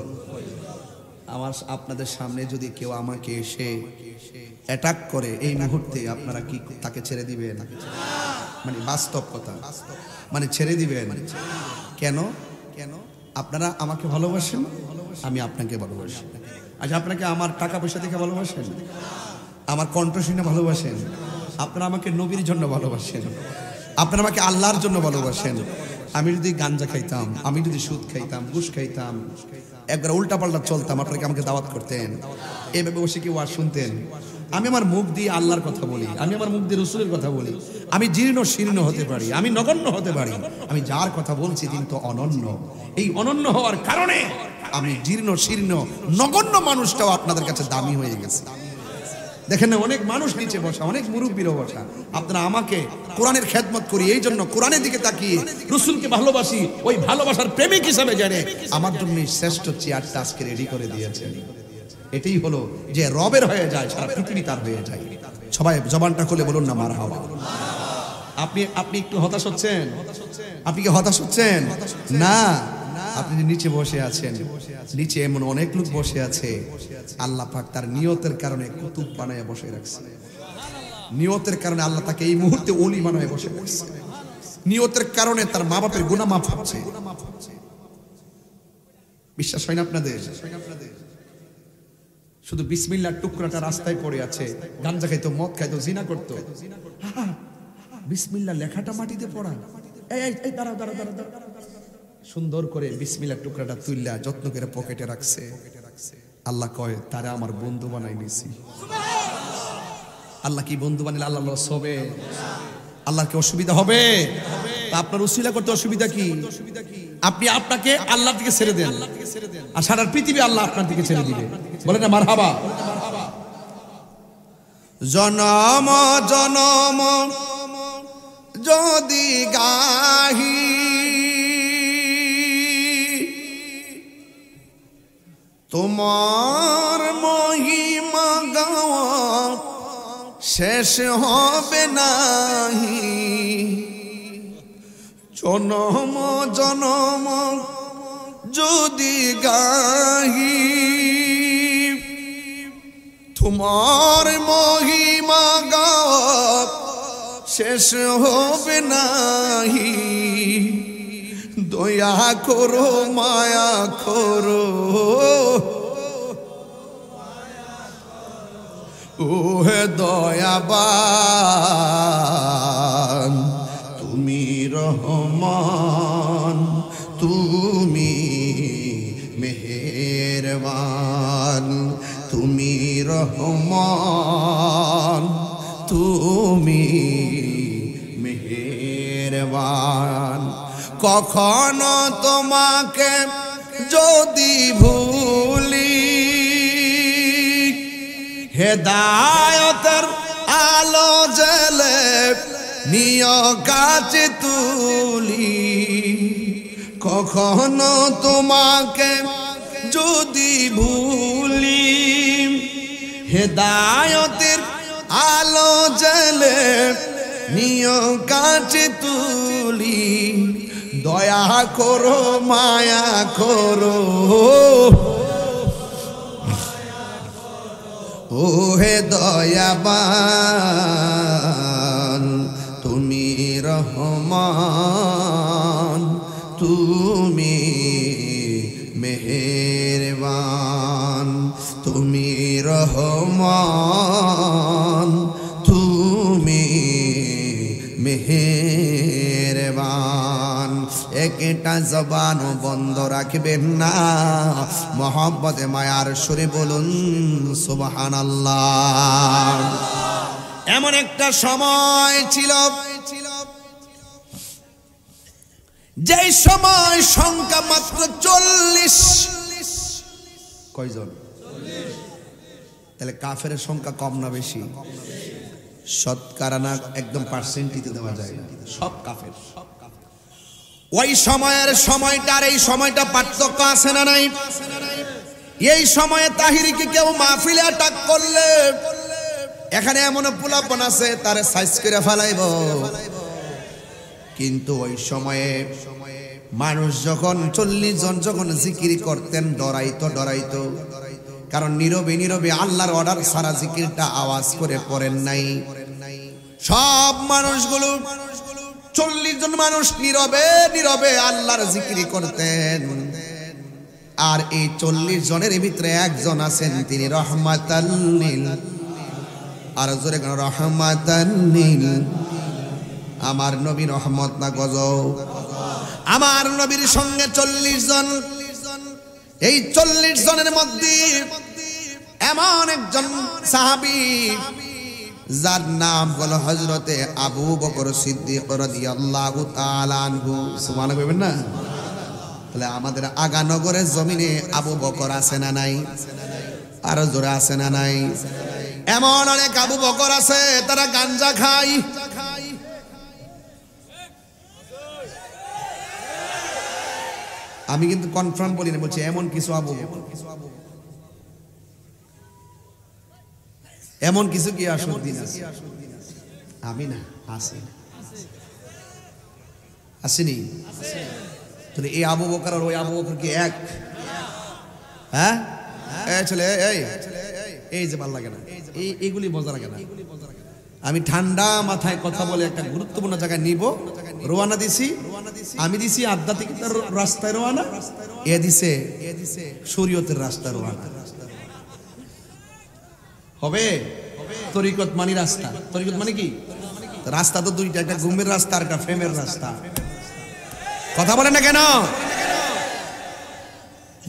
আমার আপনাদের সামনে যদি কেউ আমাকে এসে অ্যাটাক করে এই মুহূর্তে, আপনারা কি তাকে ছেড়ে দিবেন? মানে বাস্তব কথা, মানে ছেড়ে দিবেন কেন? কেন? আপনারা আমাকে ভালোবাসেন, আমি আপনাকে ভালোবাসি। আচ্ছা, আপনাকে আমার টাকা পয়সা দেখে ভালোবাসেন, আমার কণ্ঠ শুনে ভালোবাসেন, আপনারা আমাকে নবীর জন্য ভালোবাসেন, আপনারা আমাকে আল্লাহর জন্য ভালোবাসেন। আমি যদি গাঞ্জা খাইতাম, আমি যদি সুদ খাইতাম, ঘুষ খাইতাম, একবার উল্টা পাল্টা চলতাম, আপনাকে আমাকে দাওয়াত করতেন, এভাবে বসে কি ওয়াজ শুনতেন? আমি আমার মুখ দিয়ে আল্লাহর কথা বলি, আমি আমার মুখ দিয়ে রসুলের কথা বলি। আমি জীর্ণ শীর্ণ হতে পারি, আমি নগণ্য হতে পারি, আমি যার কথা বলছি তিনি তো অনন্য। এই অনন্য হওয়ার কারণে আমি জীর্ণ শীর্ণ নগণ্য মানুষটাও আপনাদের কাছে দামি হয়ে গেছে। দেখেন না, অনেক মানুষ নিচে বসা, অনেক মুরব্বীরও বসা। আপনারা আমাকে কোরআনের খেদমত করি, এই জন্য কোরআনের দিকে তাকিয়ে রসুলকে ভালোবাসি, ওই ভালোবাসার প্রেমিক হিসাবে জানে আমার জন্য শ্রেষ্ঠ চেয়ারটা আজকে রেডি করে দিয়েছে। এটাই হলো যে রবের হয়ে যায়, সারা পৃথিবী তার হয়ে যায়। সবাই জবানটা খুলে বলুন না মারহাবা। আপনি একটু হতাশ হচ্ছেন? আপনি কি হতাশ হচ্ছেন? না, আপনি যে নিচে বসে আছেন, নিচে এমন অনেক লোক বসে আছে আল্লাহ পাক তার নিয়তের কারণে কুতুব বানায় বসে রাখছে। নিয়তের কারণে আল্লাহ তাকে এই মুহূর্তে ওলি বানায় বসে রাখছে। নিয়তের কারণে তার মা বাপের গুনাহ মাফ হচ্ছে। বিশ্বাস হয় না আপনাদের? শুধু বিসমিল্লাহর টুকরাটা রাস্তায় পড়ে আছে, গাঞ্জা খাইতো, মদ খাইতো, জিনা করতো, বিসমিল্লাহ লেখাটা মাটিতে পড়া। এই দাঁড়াও দাঁড়াও দাঁড়াও দাঁড়াও, সুন্দর করে বিসমিল্লাহর টুকরাটা তুইলা যত্ন করে পকেটে রাখছে। আল্লাহ কয় তারে আমার বন্ধু বানাই নিছি। আল্লাহ কি বন্ধু বানাইলে আল্লাহ লস হবে? আল্লাহর কি অসুবিধা হবে? তা আপনার উসিলা করতে অসুবিধা কি? আপনি আপনাকে আল্লাহর দিকে ছেড়ে দেন, আর সারা পৃথিবী আল্লাহ আপনার দিকে ছেড়ে দিবে। বলেন না মারহাবা। জনম জনম যদি গাহি তোমার মহিমা গাওয়া শেষ হবে নাহি। জনম জনম যদি গাহি তোমার মহিমা গাওয়া শেষ হবে নাহি, দয়া করো মায়া করো, ও হে দয়াবান তুমি রহমান, তুমি মেহেরবান, তুমি রহমান, তুমি মেহেরবান। কখনো তোমাকে যদি ভুলি, হেদায়েতের আলো জ্বেলে নিয় কাছে তুলি। কখনো তোমাকে যদি ভুলি, হেদায়েতের আলো জ্বেলে নিয় কাছে তুলি। দয়া করো মায়া করো, ও হে দয়াবান তুমি রহমান, তুমি মেহেরবান, তুমি রহমান, তুমি মেহেরবান। একটা জবান বন্ধ রাখবেন না, মোহাম্মদে মায়ার সুরে বলুন সুবহানাল্লাহ। এমন একটা সময় ছিল যেই সময় সংখ্যা মাত্র 40। কয়জন? তাহলে কাফের সংখ্যা কম না বেশি? শতকরা না একদম পার্সেন্টিতে দেওয়া যায় না, সব কাফের। ওই সময়ের সময়টার এই সময়টা পার্থক্য আছে না নাই? এই সময়ে তাহিরিকে কেউ মাহফিলে অ্যাটাক করলে এখানে এমন পোলাপন আছে তারে সাইজ করে ফেলাইব। কিন্তু ওই সময়ে মানুষ যখন 40 জন যখন জিকির করতেন ডরাইতো, কারণ নীরবে নীরবে আল্লাহর অর্ডার সারা জিকিরটা আওয়াজ করে পড়েন নাই। সব মানুষগুলো 40 জন মানুষ নীরবে নীরবে আল্লাহর জিকির করতেন। আর এই 40 জনের ভিতরে একজন আছেন, তিনি রহমাতাল লিল, আর জোরে কেন রহমাতাল লিল। আমার নবী রহমত না গজব। আমার নবীর সঙ্গে 40 জন। এই 40 জনের মধ্যে এমন একজন সাহাবী যার নাম হলো হযরতে আবু বকর সিদ্দিক রাদিয়াল্লাহু তাআলা আনহু। সুবহানাল্লাহ বলবেন না? তাহলে আমাদের আগানগরের জমিনে আবু বকর আছে না নাই? আরো জোরে আছে না নাই? এমন অনেক আবু বকর আছে তারা গাঞ্জা খায়। আমি কিন্তু কনফার্ম বলি না, বলছি এমন কিছু আবু বকর, এমন কিছু কি আসুদ্দিন আছে? আমি না আসেনি। তাহলে এই আবু বকর আর ওই আবু বকর কি এক? হ্যাঁ ছেলে এই যে ভালো লাগে না, এইগুলি মজা লাগে না। আমি ঠান্ডা মাথায় কথা বলে একটা গুরুত্বপূর্ণ জায়গায় নিব। রওনা দিছি, আমি দিছি আধ্যাত্মিকতার রাস্তায় রওনা, এ দিছে শরীয়তের রাস্তায় রওনা। হবে তরিকত মানি রাস্তা। তরিকত মানে কি? রাস্তা তো দুইটা, একটা ঘুমের রাস্তা আর একটা ফ্রেমের রাস্তা। কথা বলেন না কেন?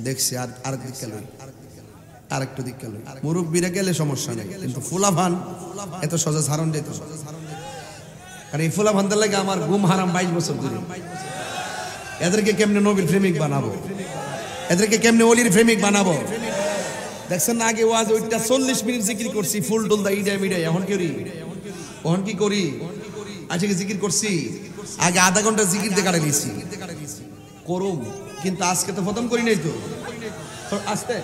দেখছি আর দিক গেল, আর একটু দিক গেল। মুরব্বীরা গেলে সমস্যা নেই, কিন্তু ফুলাভান এত সহজে ছাড়ন যেত। কারণ এই ফুলাভানদের লাগে আমার ঘুম হারাম 22 বছর ধরে। এদেরকে কেমনে নবীর প্রেমিক বানাবো, এদেরকে কেমনে ওলির প্রেমিক বানাবো? দেখছেন না, আগে ওয়াজ ওইটা 40 মিনিট জিকির করছি, ফুল টুল দা ইডাই মিডাই। এখন কি করি? আজকে জিকির করছি, আগে আধা ঘন্টা জিকির দিয়ে কাটে নিয়েছি করুম, কিন্তু আজকে তো খতম করি নাই তো। আস্তে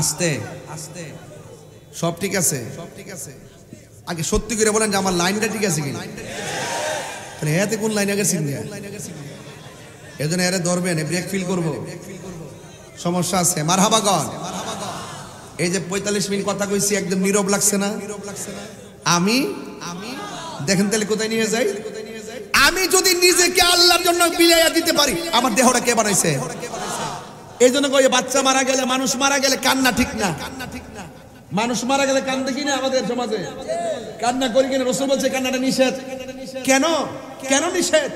আস্তে আস্তে সব ঠিক আছে। আগে সত্যি করে বলেন যে আমার লাইনটা ঠিক আছে কিনা। তাহলে এতে কোন লাইনে গেছি? এই জন্য এরে ধরবেন, ব্রেক ফিল করবো, সমস্যা আছে। মারহাবা গন। এই যে 45 মিনিট কথা কইছি একদম নীরব লাগছে না? আমি দেখেন তাহলে কোথায় নিয়ে যাই? আমি যদি নিজেকে আল্লাহর জন্য বিলাইয়া দিতে পারি, আমার দেহটা কে বানাইছে? এই জন্য কই বাচ্চা মারা গেলে, মানুষ মারা গেলে কান্না ঠিক না। মানুষ মারা গেলে কান্দে কিনা আমাদের সমাজে? কান্না করি কিনা? রাসূল বলছে কান্নাটা নিষেধ। কেন? কেন নিষেধ?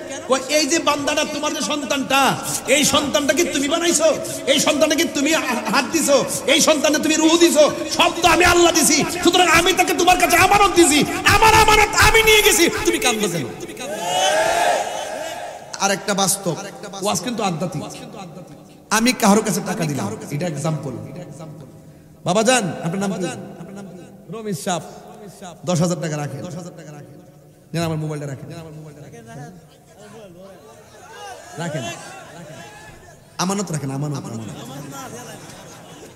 এই যে বান্দাটা, তোমার যে সন্তানটা, এই সন্তানটা কি তুমি বানাইছো? এই সন্তানটা কি তুমি হাত দিছো? এই সন্তানে তুমি রূহ দিছো? সব তো আমি আল্লাহ দিছি। সুতরাং আমি তাকে তোমার কাছে আমানত দিছি, আমার আমানত আমি নিয়ে গেছি, তুমি কাঁদছো কেন? আরেকটা বাস্তব ওয়াজ কিন্তু আধ্যাত্মিক। আমি কারোর কাছে টাকা দিলাম, এটা एग्जांपल। বাবা জান, আপনার নাম কি? রমেশ সাহেব, 10,000 টাকা রাখেন। 10,000 টাকা রাখেন। নেন আমার মোবাইলটা রাখেন। রাখেন, আমানত রাখেন। আমানত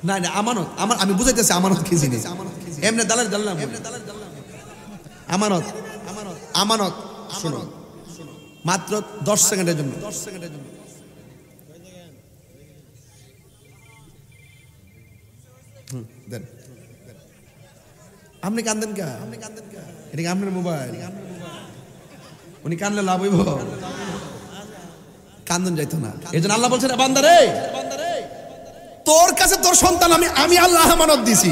না না, আমানত আমার, আমি বুঝাইতেছি আমানত কি জিনিস। এমনি দালাল দালাল আমানত, আমানত শুনো, মাত্র 10 সেকেন্ডের জন্য। 10 সেকেন্ডের জন্য দেন। আপনি কান্দেন কে? এটা কি আপনার মোবাইল? উনি কানলে লাভ হইব? কান্দন যাইতো না। এই জন্য আল্লাহ বলছেন, বান্দা রে, তোর কাছে তোর সন্তান আমি আল্লাহ আমানত দিছি,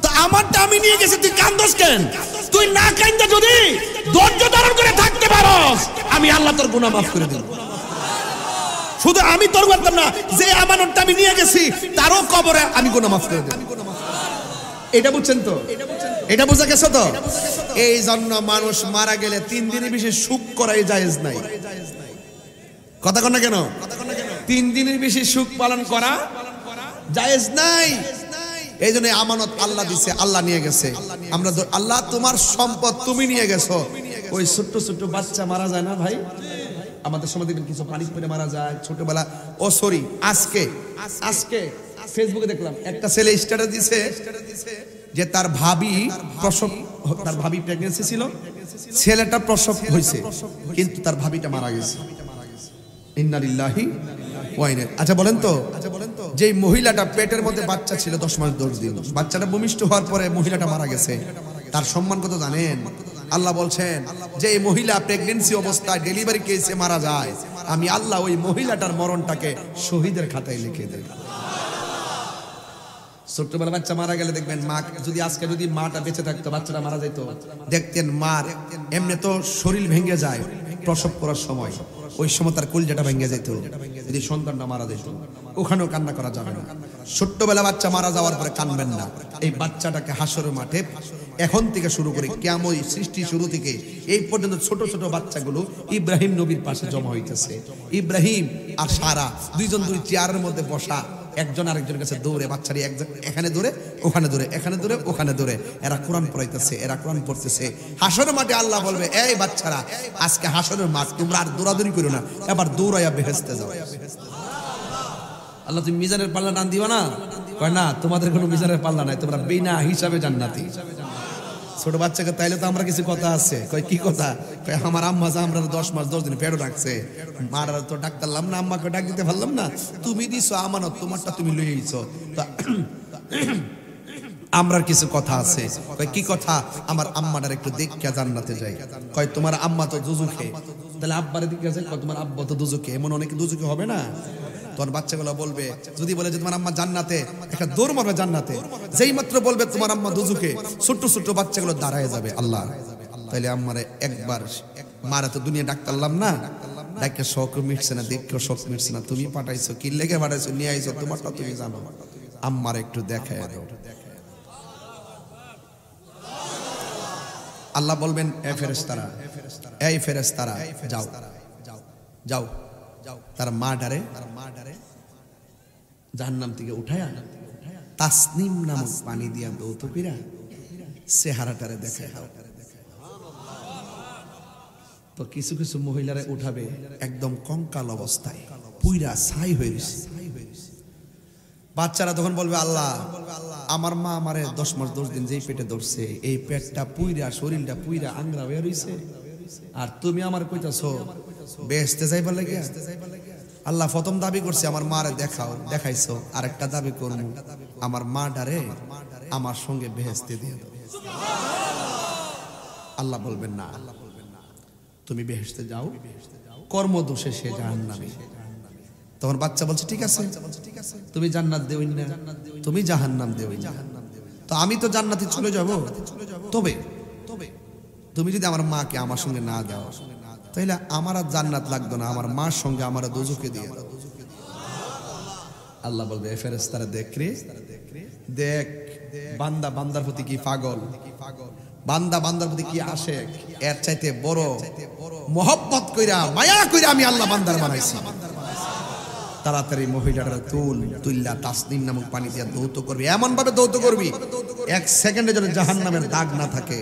তো আমারটা আমি নিয়ে গেছি, তুই কান্দস কেন? তুই না কান্দে যদি ধৈর্য ধারণ করে থাকতে পারস, আমি আল্লাহ তোর গুনাহ মাফ করে দেব। শুধু আমি তোর বলতাম না, যে আমানতটা আমি নিয়ে গেছি তারও কবরে আমি গুনাহ মাফ করে দেব। এটা বুঝছেন তো? এটা বোঝা গেছে তো? এই জন্য মানুষ মারা গেলে 3 দিনের বেশি শোক করাই জায়েজ নাই। কথা কন না কেন? 3 দিনের বেশি শোক পালন করা জায়েজ নাই। এই জন্য আমানত আল্লাহ দিছে, আল্লাহ নিয়ে গেছে। আমরা আল্লাহ তোমার সম্পদ তুমি নিয়ে গেছো। ওই ছোট্ট ছোট্ট বাচ্চা মারা যায় না ভাই? আমাদের সময় দেখবেন কিছু পানি পড়ে মারা যায় ছোটবেলা। ও সরি, আজকে ফেসবুকে দেখলাম একটা ছেলে স্ট্যাটাস দিছে যে তার ভাবি প্রসব, তার ভাবি প্রেগন্যান্সি ছিল, ছেলেটা প্রসব হয়েছে কিন্তু তার ভাবিটা মারা গেছে। ইন্না লিল্লাহি ওয়া ইন্না। আচ্ছা বলেন তো, যে মহিলাটা পেটের মধ্যে বাচ্চা ছিল 10 মাস 10 দিন, বাচ্চাটা ভূমিষ্ঠ হওয়ার পরে মহিলাটা মারা গেছে, তার সম্মান কত জানেন? আল্লাহ বলছেন যে এই মহিলা প্রেগন্যান্সি অবস্থায় ডেলিভারি কেসে মারা যায়, আমি আল্লাহ ওই মহিলাটার মরণটাকে শহীদের খাতায় লিখে দেই। ছোট্টবেলা বাচ্চা মারা গেলে দেখবেন, মা যদি আজকে যদি মাটা বেঁচে থাকতো, বাচ্চাটা মারা যেত, দেখতেন মার এমনি তো শরীর ভেঙে যায় প্রসব করার সময়, ওই সময় তার কলিজাটা ভেঙে যেত। যদি সন্তানটা মারা যেত, ওখানেও কান্না করা যাবে না। ছোট্টবেলা বাচ্চা মারা যাওয়ার পরে কাঁদবেন না। এই বাচ্চাটাকে হাসরের মাঠে এখন থেকে শুরু করে কিয়ামত সৃষ্টি শুরু থেকে এই পর্যন্ত ছোট ছোট বাচ্চাগুলো ইব্রাহিম নবীর পাশে জমা হইতেছে। ইব্রাহিম আর সারা দুইজন দুই চেয়ারের মধ্যে বসা, একজন আরেকজনের কাছে দৌড়ে, বাচ্চারি একজন এখানে দৌড়ে ওখানে দৌড়ে, এখানে দৌড়ে ওখানে দৌড়ে, এরা কোরআন পড়াইতেছে, এরা কোরআন পড়তেছে। হাসরের মাঠে আল্লাহ বলবে, এই বাচ্চারা আজকে হাসরের মাঠ, তোমরা আর দৌড়াদৌড়ি করো না, এবার দৌড়াইয়া বেহেশতে যাও। আল্লাহ তুমি মিজানের পাল্লা টান দিবা না? কয় না, তোমাদের কোনো মিজানের পাল্লা নাই, তোমরা বিনা হিসাবে জান্নাতি। ছোট বাচ্চাকে তাইলে তো আমরা কিছু কথা আছে। কয় কি কথা? কয় আমার আম্মা যা আমরা 10 মাস 10 দিন পেটে রাখছে, মার তো ডাকতারলাম না, আম্মাকে ডাক দিতে পারলাম না, তুমি দিছো আমানত, তোমারটা তুমি লই আইছো। আমরার কিছু কথা আছে। কয় কি কথা? আমার আম্মাটার একটু দেখিয়া জান্নাতে যাই। কয় তোমার আম্মা তো দুজুকে, তাহলে আব্বারে দিকে আছে, কয় তোমার আব্বা তো দুজুকে। এমন অনেকে দুজুকে হবে না? তোমার বাচ্চাগুলো বলবে, যদি বলে যে তোমার আম্মা জান্নাতে, একটা দৌড় মারবে জান্নাতে। যেই মাত্র বলবে তোমার আম্মা দুজুকে, ছোট্ট ছোট্ট বাচ্চাগুলো দাঁড়ায় যাবে। আল্লাহ তাইলে আম্মারে একবার মারা তো দুনিয়া ডাকতারলাম না, ডাকে শখ মিটছে না, দেখে শখ মিটছে না, তুমি পাঠাইছো, কি লেগে পাঠাইছো, নিয়ে আইছো, তোমারটা তুমি জানো, আম্মার একটু দেখায় দাও। আল্লাহ বলবেন, এ ফেরেশতারা, এই ফেরেশতারা যাও যাও, তার মা ডারে জাহান্নাম থেকে উঠায়া তাসনিম নামক পানি দিয়া দৌতপিরা চেহারাটারে দেখায়। তো কিছু কিছু মহিলারা উঠাবে একদম কঙ্কাল অবস্থায়, পুইরা ছাই হয়ে গেছে। বাচ্চারা তখন বলবে, আল্লাহ আমার মা আমারে 10 মাস 10 দিন যেই পেটে ধরছে, এই পেটটা পুইরা, শরীরটা পুইরা আংরা হয়ে রইছে, আর তুমি আমার কইতাছো বেহেশতে যাইবার লাগে। আল্লাহ প্রথম দাবি করছে আমার মারে দেখাইছো, আরেকটা দাবি করব আমার মা ডারে আমার সঙ্গে বেহেশতে দিয়ে দাও। আল্লাহ বলবেন না, তুমি বেহেশতে যাও, কর্মদোষে সে জাহান্নামী। তখন বাচ্চা বলছে ঠিক আছে, তুমি জান্নাত দেওই না, তুমি জাহান্নাম দেওই না, তো আমি তো জান্নাতে চলে যাব। তবে তুমি যদি আমার মাকে আমার সঙ্গে না দাও, তাহলে আমার আর জান্নাত লাগতো না, আমার মার সঙ্গে আমার দোজখে দিয়ে দাও। আল্লাহ বলবে ফেরেশতারা দেখ রে, দেখ বান্দা বান্দার প্রতি কি পাগল, বান্দা বান্দার প্রতি কি আসে, এর চাইতে বড় মোহব্বত কইরা মায়া কইরা আমি আল্লাহ বান্দার বানাইছি। তাড়াতাড়ি মহিলাটা তুল্লা তাসনিম নামক পানি দিয়ে দৌত করবি, এমন ভাবে দৌত করবি 1 সেকেন্ডে যেন জাহান্নামের দাগ না থাকে,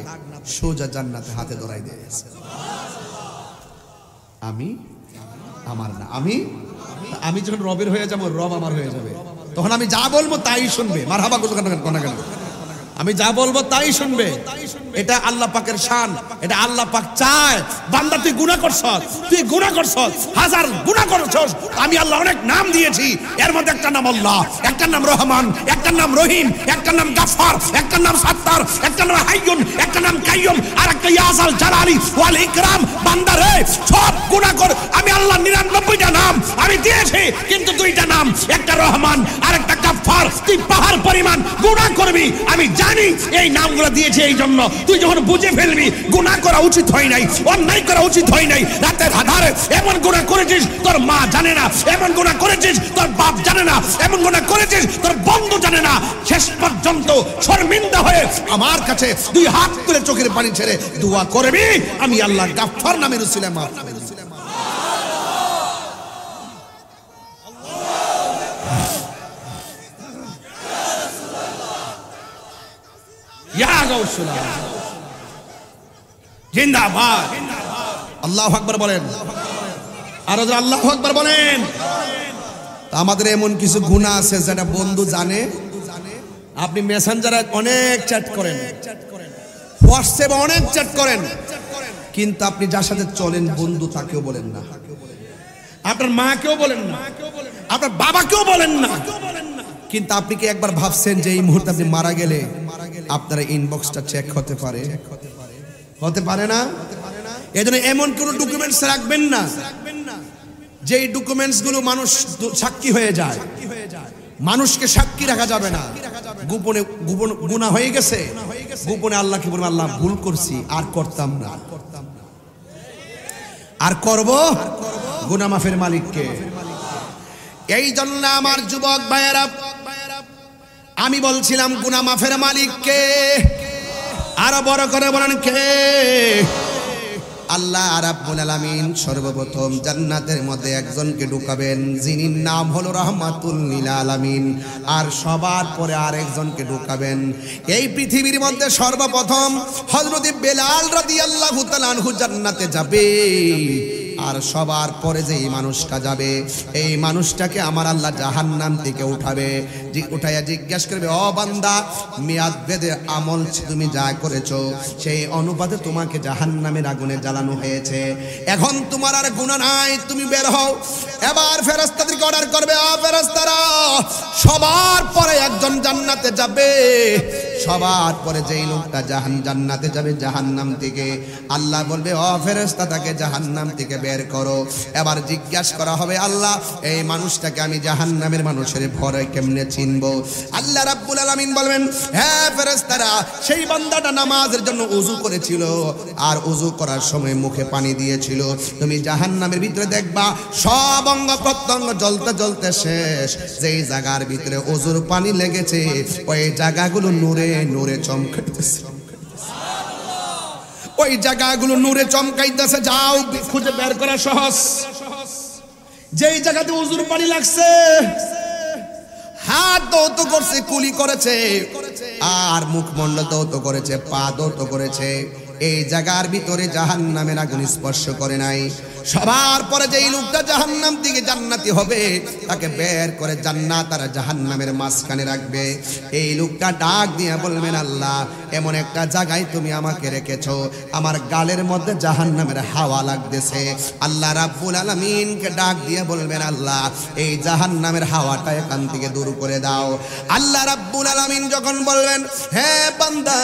সোজা জান্নাতে হাতে ধরাই দিয়ে। আমি আমার না, আমি যখন রবের হয়ে যাবো, রব আমার হয়ে যাবে, তখন আমি যা বলবো তাই শুনবে। মারহাবা কোন আমি যা বলবো তাই শুনবে। এটা আল্লাহ পাকের শান, এটা আল্লাহ পাক চায়। বান্দা তুই গুনাহ করছস, হাজার গুনাহ করছস, আমি আল্লাহ অনেক নাম দিয়েছি, এর মধ্যে একটা নাম আল্লাহ, একটা নাম রহমান, একটা নাম রহিম, একটা নাম গাফফার, একটা নাম সাত্তার, একটা নাম হাইয়ুন, একটা নাম কাইয়ুম, আর একটা ইয়াজাল জালালি ওয়াল ইকরাম। বান্দা রে সব গুনাহ কর, আমি আল্লাহ 99টা নাম আমি দিয়েছি, কিন্তু 2টা নাম, একটা রহমান আর একটা গাফফার। তুই পাহাড় পরিমাণ গুনাহ করবি, আমি জানি এই নামগুলো দিয়েছে এই জন্য। তুই যখন বুঝে ফেলবি গুনাহ করা উচিত হয় নাই, অন্যায় করা উচিত হয় নাই, রাতের আধারে এমন গুনাহ করেছিস তোর মা জানে না, এমন গুনাহ করেছিস তোর বাপ জানে না, এমন গুনাহ করেছিস তোর বন্ধু জানে না, শেষ পর্যন্ত শর্মিন্দা হয়ে আমার কাছে 2 হাত তুলে চোখের পানি ছেড়ে দোয়া করবি, আমি আল্লাহ গাফফার নামের উসিলায় মাফ করে দিই। জিন্দাবাদ, আল্লাহু আকবার বলেন, আর আল্লাহু আকবার বলেন। আমাদের এমন কিছু গুনাহ আছে যেটা বন্ধু জানে। আপনি মেসেঞ্জারে অনেক চ্যাট করেন, হোয়াটসঅ্যাপে অনেক চ্যাট করেন, কিন্তু আপনি যার সাথে চলেন বন্ধু তাকেও বলেন না, আপনার মাকেও বলেন না, আপনার বাবাকেও বলেন না। কিন্তু আপনি কি একবার ভাবছেন যে এই মুহূর্তে আপনি মারা গেলে আপনার ইনবক্সটা চেক হতে পারে? হতে পারে না। এজন্য এমন কোন ডকুমেন্টস রাখবেন না যেই ডকুমেন্টস গুলো মানুষ সাক্ষী হয়ে যায়। মানুষকে সাক্ষী রাখা যাবে না। গোপনে গুনাহ হয়ে গেছে, গোপনে আল্লাহকে বলবেন আল্লাহ ভুল করছি, আর করতাম না, আর করব গুনাহ মাফের মালিককে। এই জন্য আমার যুবক ভাইয়েরা, আমি বলছিলাম গুনাহ মাফের মালিককে, আরো বড় করে বলেন কে? আল্লাহ রাব্বুল আলামিন সর্বপ্রথম জান্নাতের মধ্যে একজনকে ঢুকাবেন, যিনি নাম হলো রাহমাতুল লিল আলামিন, আর সবার পরে আরেকজনকে ঢুকাবেন। এই পৃথিবীর মধ্যে সর্বপ্রথম হযরত বেলাল রাদিয়াল্লাহু তাআলা আনহু জান্নাতে যাবে, আর সবার পরে যে এই মানুষটা যাবে, এই মানুষটাকে আমার আল্লাহ জাহান্নাম থেকে উঠাবে, উঠাইয়া জিজ্ঞাসা করবে, ও বান্দা, মেয়াদ বেঁধে আমল তুমি যা করেছো সেই অনুপাতে তোমাকে জাহান্নামের আগুনে জ্বালানো হয়েছে, এখন তোমার আর গুনাহ নাই, তুমি বের হও। এবার ফেরেশতাদেরকে অর্ডার করবে, ও ফেরেশতারা, সবার পরে একজন জান্নাতে যাবে, সবার পরে যেই লোকটা জান্নাতে যাবে জাহান্নাম থেকে, আল্লাহ বলবে, ও ফেরেশতা, তাকে জাহান্নাম থেকে বের করো। এবার জিজ্ঞাসা করা হবে, আল্লাহ, এই মানুষটাকে আমি জাহান্নামের মানুষের ভরে কেমনে চিনবো? আল্লাহ রাব্বুল আলামিন বলবেন, হ্যাঁ ফেরেশতারা, সেই বান্দাটা নামাজের জন্য ওযু করেছিল, আর ওযু করার সময় মুখে পানি দিয়েছিল। তুমি জাহান্নামের ভিতরে দেখবা সব অঙ্গ প্রত্যঙ্গ জ্বলতে জ্বলতে শেষ, যেই জায়গার ভিতরে ওযুর পানি লেগেছে ওই জায়গাগুলো নূরে নূরে চমকাইতেছে, ওই জায়গাগুলো নূরে চমকাইতেছে। যাও, খুঁজে বের করা সহজ। যেই জায়গাতে ওযুর পানি লাগছে, হাত দৌত করছে, কুলি করেছে, আর মুখমণ্ডল দৌত করেছে, পা দৌত করেছে, এই জায়গার ভিতরে জাহান্নামের আগুন স্পর্শ করে নাই। সবার পরে যেই লোকটা জাহান্নাম থেকে জান্নাতি হবে তাকে বের করে জান্নাত আর জাহান্নামের মাঝখানে রাখবে। এই লোকটা ডাক দিয়ে বলবেন, আল্লাহ এমন একটা জায়গায় তুমি আমাকে রেখেছো, আমার গালের মধ্যে জাহান্নামের হাওয়া লাগতেছে। আল্লাহ রাব্বুল আলামিনকে ডাক দিয়ে বলবেন, আল্লাহ এই জাহান্নামের হাওয়াটা এখান থেকে দূর করে দাও। আল্লাহ রাব্বুল আলামিন যখন বলবেন, হ্যাঁ বান্দা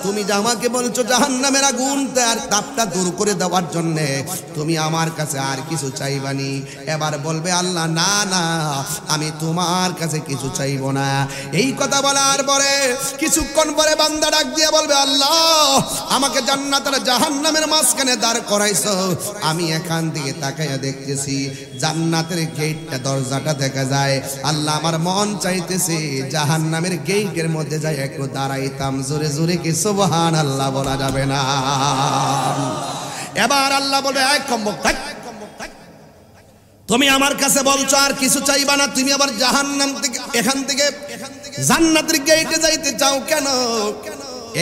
তুমি যে আমাকে বলছো জাহান্নামের আগুন তার তাপটা দূর করে দেওয়ার জন্য, তুমি আমার কাছে আর কিছু চাইবানি? এবার বলবে আল্লাহ, না না আমি তোমার কাছে কিছু চাইবো না। এই কথা বলার পরে কিছুক্ষণ পরে বান্দা ডাক দিয়ে বলবে, আল্লাহ আমাকে জান্নাত আর জাহান্নামের মাঝখানে দাঁড় করাইছো, আমি এখান থেকে তাকাইয়া দেখতেছি জান্নাতের গেটটা দরজাটা দেখা যায়। আল্লাহ আমার মন চাইতেছে জাহান্নামের গেটের মধ্যে যাই একটু দাঁড়াইতাম। জোরে জোরে কি সুবহানাল্লাহ বলা যাবে না? এবার আল্লাহ বলবে, এক কম্বক থাক, তুমি আমার কাছে বলছো আর কিছু চাইবা না, তুমি আবার জাহান্নাম থেকে এখান থেকে জান্নাতের গেটে যাইতে চাও কেন?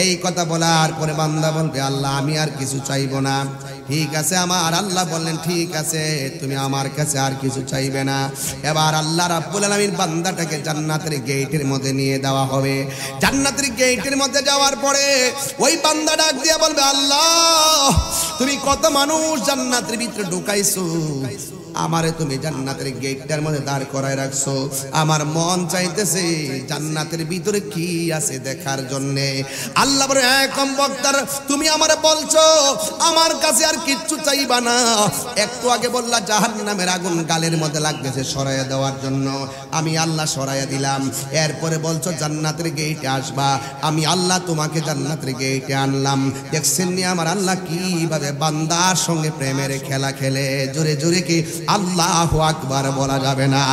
এই কথা বলার পরে বান্দা বলবে, আল্লাহ আমি আর কিছু চাইবো না। ঠিক আছে, আমার আল্লাহ বললেন ঠিক আছে তুমি আমার কাছে আর কিছু চাইবে না। এবার আল্লাহ রাব্বুল আলামিন বান্দাটাকে জান্নাতের গেটের মধ্যে নিয়ে দেওয়া হবে। জান্নাতের গেটের মধ্যে যাওয়ার পরে ওই বান্দা ডাক দিয়ে বলবে, আল্লাহ তুমি কত মানুষ জান্নাতের ভিতরে ঢুকাইছো, আমারে তুমি জান্নাতের গেটটার মধ্যে দাঁড় করায় রাখছো, আমার মন চাইতেছে জান্নাতের ভিতরে কি আছে দেখার জন্য। আল্লাহ বলে, একম বক্তার তুমি আমারে বলছো আমার কাছে আর কিচ্ছু চাইবা না, একটু আগে বললা জাহান্নামের আগুন গালের মধ্যে লাগতেছে সরাইয়া দেওয়ার জন্য, আমি আল্লাহ সরাইয়া দিলাম। এরপরে বলছো জান্নাতের গেটে আসবা, আমি আল্লাহ তোমাকে জান্নাতের গেটে আনলাম। দেখছেন নি আমার আল্লাহ কিভাবে বান্দার সঙ্গে প্রেমের খেলা খেলে? জোরে জোরে কি আল্লাহু আকবার বলা যাবে না?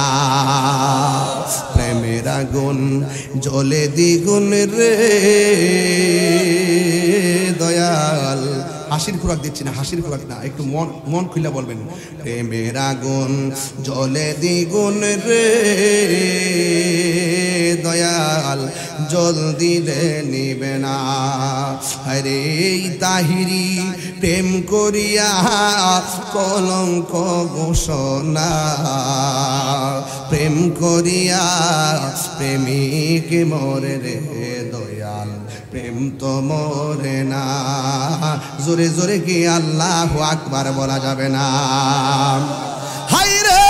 প্রেমের আগুন জ্বলে দ্বিগুণ রে দয়াল। হাসির খোরাক দিচ্ছি না, হাসির খোরাক না, একটু মন খুলে বলবেন। প্রেমের আগুন জ্বলে দ্বিগুণ রে দয়াল, জল দিলে নিবে না। আরে তাহিরি প্রেম করিয়া কলঙ্ক ঘোষণা, প্রেম করিয়া প্রেমিক মরে রে দয়াল, প্রেম তো মরে না। জোরে জোরে কি আল্লাহু আকবার বলা যাবে না? হাই রে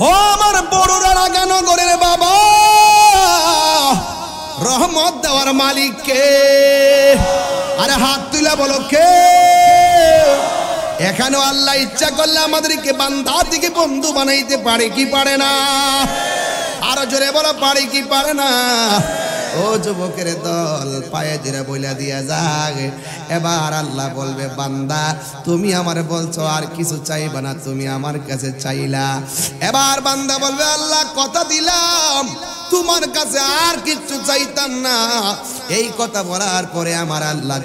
ও আমার বড়রা রাগানগরের বাবা, রহমত দেওয়ার মালিক কে? আরে হাত তুলে বলো কে? এখানেও আল্লাহ ইচ্ছা করলে আমাদেরকে বান্দা থেকে বন্ধু বানাইতে পারে কি পারে না? আরো জোরে বলো, পারে কি পারে না? ও যুবকের দল পায়ে ধরে বইলা দিয়া যাক। এবার আল্লাহ বলবে, বান্দা তুমি আমার বলছো আর কিছু চাইবা না, তুমি আমার কাছে চাইলা। এবার বান্দা বলবে, আল্লাহ কথা দিলাম তোমার কাছে আর কিচ্ছু চাইতাম না। এই কথা বলার পরে আমার আল্লাহ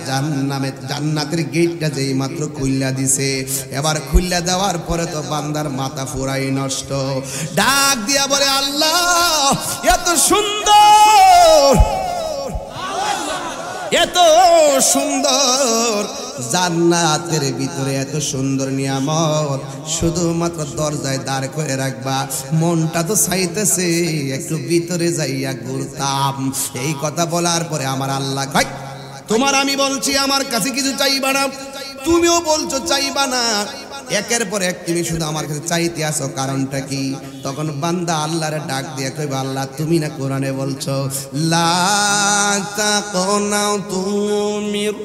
জান্নাতের গেটটা যেই মাত্র খুইলা দিছে, এবার খুইলা দেওয়ার পরে তো বান্দার মাথা পুরাই নষ্ট। ডাক দিয়া বলে, আল্লাহ এত সুন্দর, এত সুন্দর জান্নাতের ভিতরে এত সুন্দর নিয়ামত, শুধুমাত্র দরজায় দাঁড় করে রাখবা, মনটা তো চাইতেছে একটু ভিতরে যাইয়া ঘুরতাম। এই কথা বলার পরে আমার আল্লাহ কয়, তোমার আমি বলছি আমার কাছে কিছু চাইবা না, তুমিও বলছো চাইবা না, একের পর এক তুমি শুধু আমার কাছে চাইতে আসো, কারণটা কি? তখন বান্দা আল্লাহরে ডাক দিয়ে কইবে, আল্লাহ তুমি না কোরআনে বলছো লা তাকুনাতু মির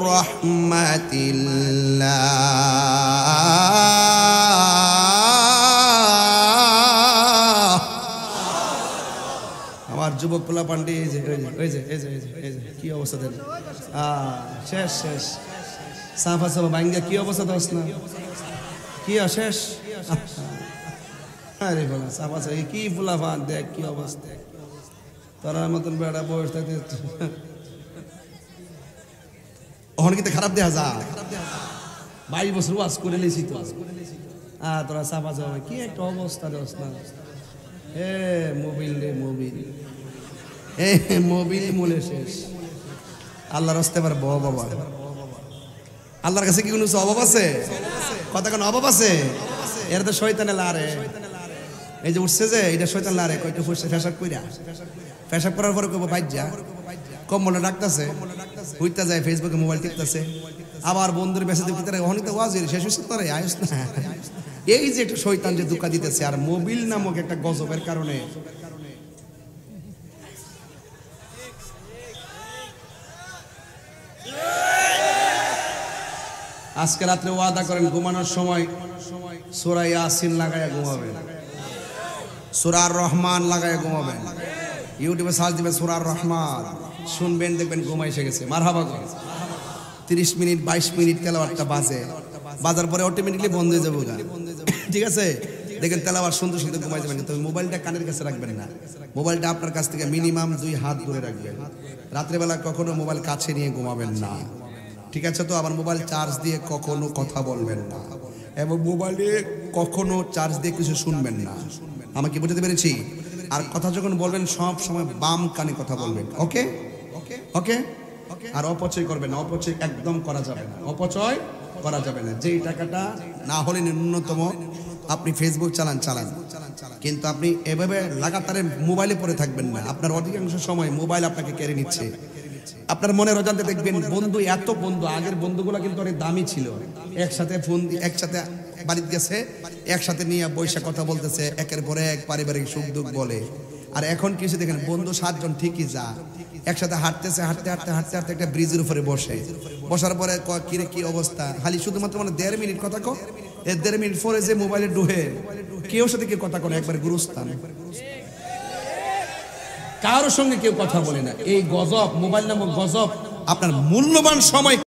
রাহমাতিল্লাহ। আমার যুবক পোলা পান্ডি কি অবস্থা দেন? শেষ শেষ সাফা সাফা ভাঙ্গা কি অবস্থা দোস না কি শেষ? আরে বলা সাফা সাফা কি ফুলা ফান দেখ কি অবস্থা, তার মতন বেড়া বয়স থাকতে ওখানে কিন্তু খারাপ দেখা যা 22 বছর ওয়াজ করে লেছি তো। তোরা সাফা সাফা কি একটা অবস্থা দোস না? মোবিল রে মোবিল, মোবিল মূলে শেষ। আল্লাহর রাস্তে আবার বহ বাবা, আল্লাহর কাছে কি কোনো অভাব আছে? কথা কোন অভাব আছে? এর তো শয়তানে লারে, এই যে উঠছে যে এটা শয়তান লারে, কয়টা ফুসছে ফেসাব কইরা, ফেসাব করার পরে কইবো বাইজা কম্বলটা ডাকতেছে, হইতা যায় ফেসবুকে মোবাইল টিপতেছে, আবার বন্ধুর মেসেজ দিতে অনিত ওয়াজির শেষ হচ্ছে তোরে আয়ুস না। এই যে একটা শয়তান যে ধোঁকা দিতেছে, আর মোবিল নামক একটা গজবের কারণে আজকে রাত্রে ওয়াদা করেন ঘুমানোর সময় সূরা ইয়াসিন লাগায়া ঘুমাবেন, সূরা রহমান লাগায়া ঘুমাবেন, ইউটিউবে সার্চ দিবেন সূরা রহমান, শুনবেন দেখবেন ঘুম এসে গেছে। মারহাবা করেন। 30 মিনিট 22 মিনিট তেলাওয়াতটা বাজার পরে অটোমেটিকলি বন্ধ হয়ে যাবে, ঠিক আছে? দেখেন তেলাওয়াত শুনতে শুনতে ঘুমাই যাবেন, কিন্তু মোবাইলটা কানের কাছে রাখবেন না, মোবাইলটা আপনার কাছ থেকে মিনিমাম 2 হাত দূরে রাখবেন। রাত্রেবেলা কখনো মোবাইল কাছে নিয়ে ঘুমাবেন না, ঠিক আছে? তো আবার মোবাইল চার্জ দিয়ে কখনো কথা বলবেন না, এবং মোবাইলে কখনো চার্জ দিয়ে কিছু শুনবেন না। আমাকে বুঝতে পেরেছি? আর কথা যখন বলবেন সব সময় বাম কানে কথা বলবেন, ওকে ওকে? আর অপচয় করবেন না, অপচয় একদম করা যাবে না, অপচয় করা যাবে না। যেই টাকাটা না হলে ন্যূনতম আপনি ফেসবুক চালান, কিন্তু আপনি এভাবে লাগাতারে মোবাইলে পড়ে থাকবেন না। আপনার অধিকাংশ সময় মোবাইল আপনাকে কেড়ে নিচ্ছে। আপনার মনের অজান্তে দেখবেন বন্ধু, এত বন্ধু, আগের বন্ধুগুলো কিন্তু অনেক দামি ছিল, একসাথে ফোন একসাথে বাড়িতে গেছে, একসাথে নিয়ে বৈশা কথা বলতেছে, একের পরে এক পারিবারিক সুখ দুঃখ বলে। আর এখন কিছু দেখেন বন্ধু 7 জন ঠিকই যা একসাথে হাঁটতেছে, হাঁটতে একটা ব্রিজের উপরে বসার পরে কিরে কি অবস্থা, খালি শুধুমাত্র মানে 1.5 মিনিট কথা কো, 1.5 মিনিট পরে যে মোবাইলে ডুহে কেউ সাথে কেউ কথা করে, একবার গুরুস্থান, কারোর সঙ্গে কেউ কথা বলে না। এই গজব, মোবাইল নামক গজব আপনার মূল্যবান সময়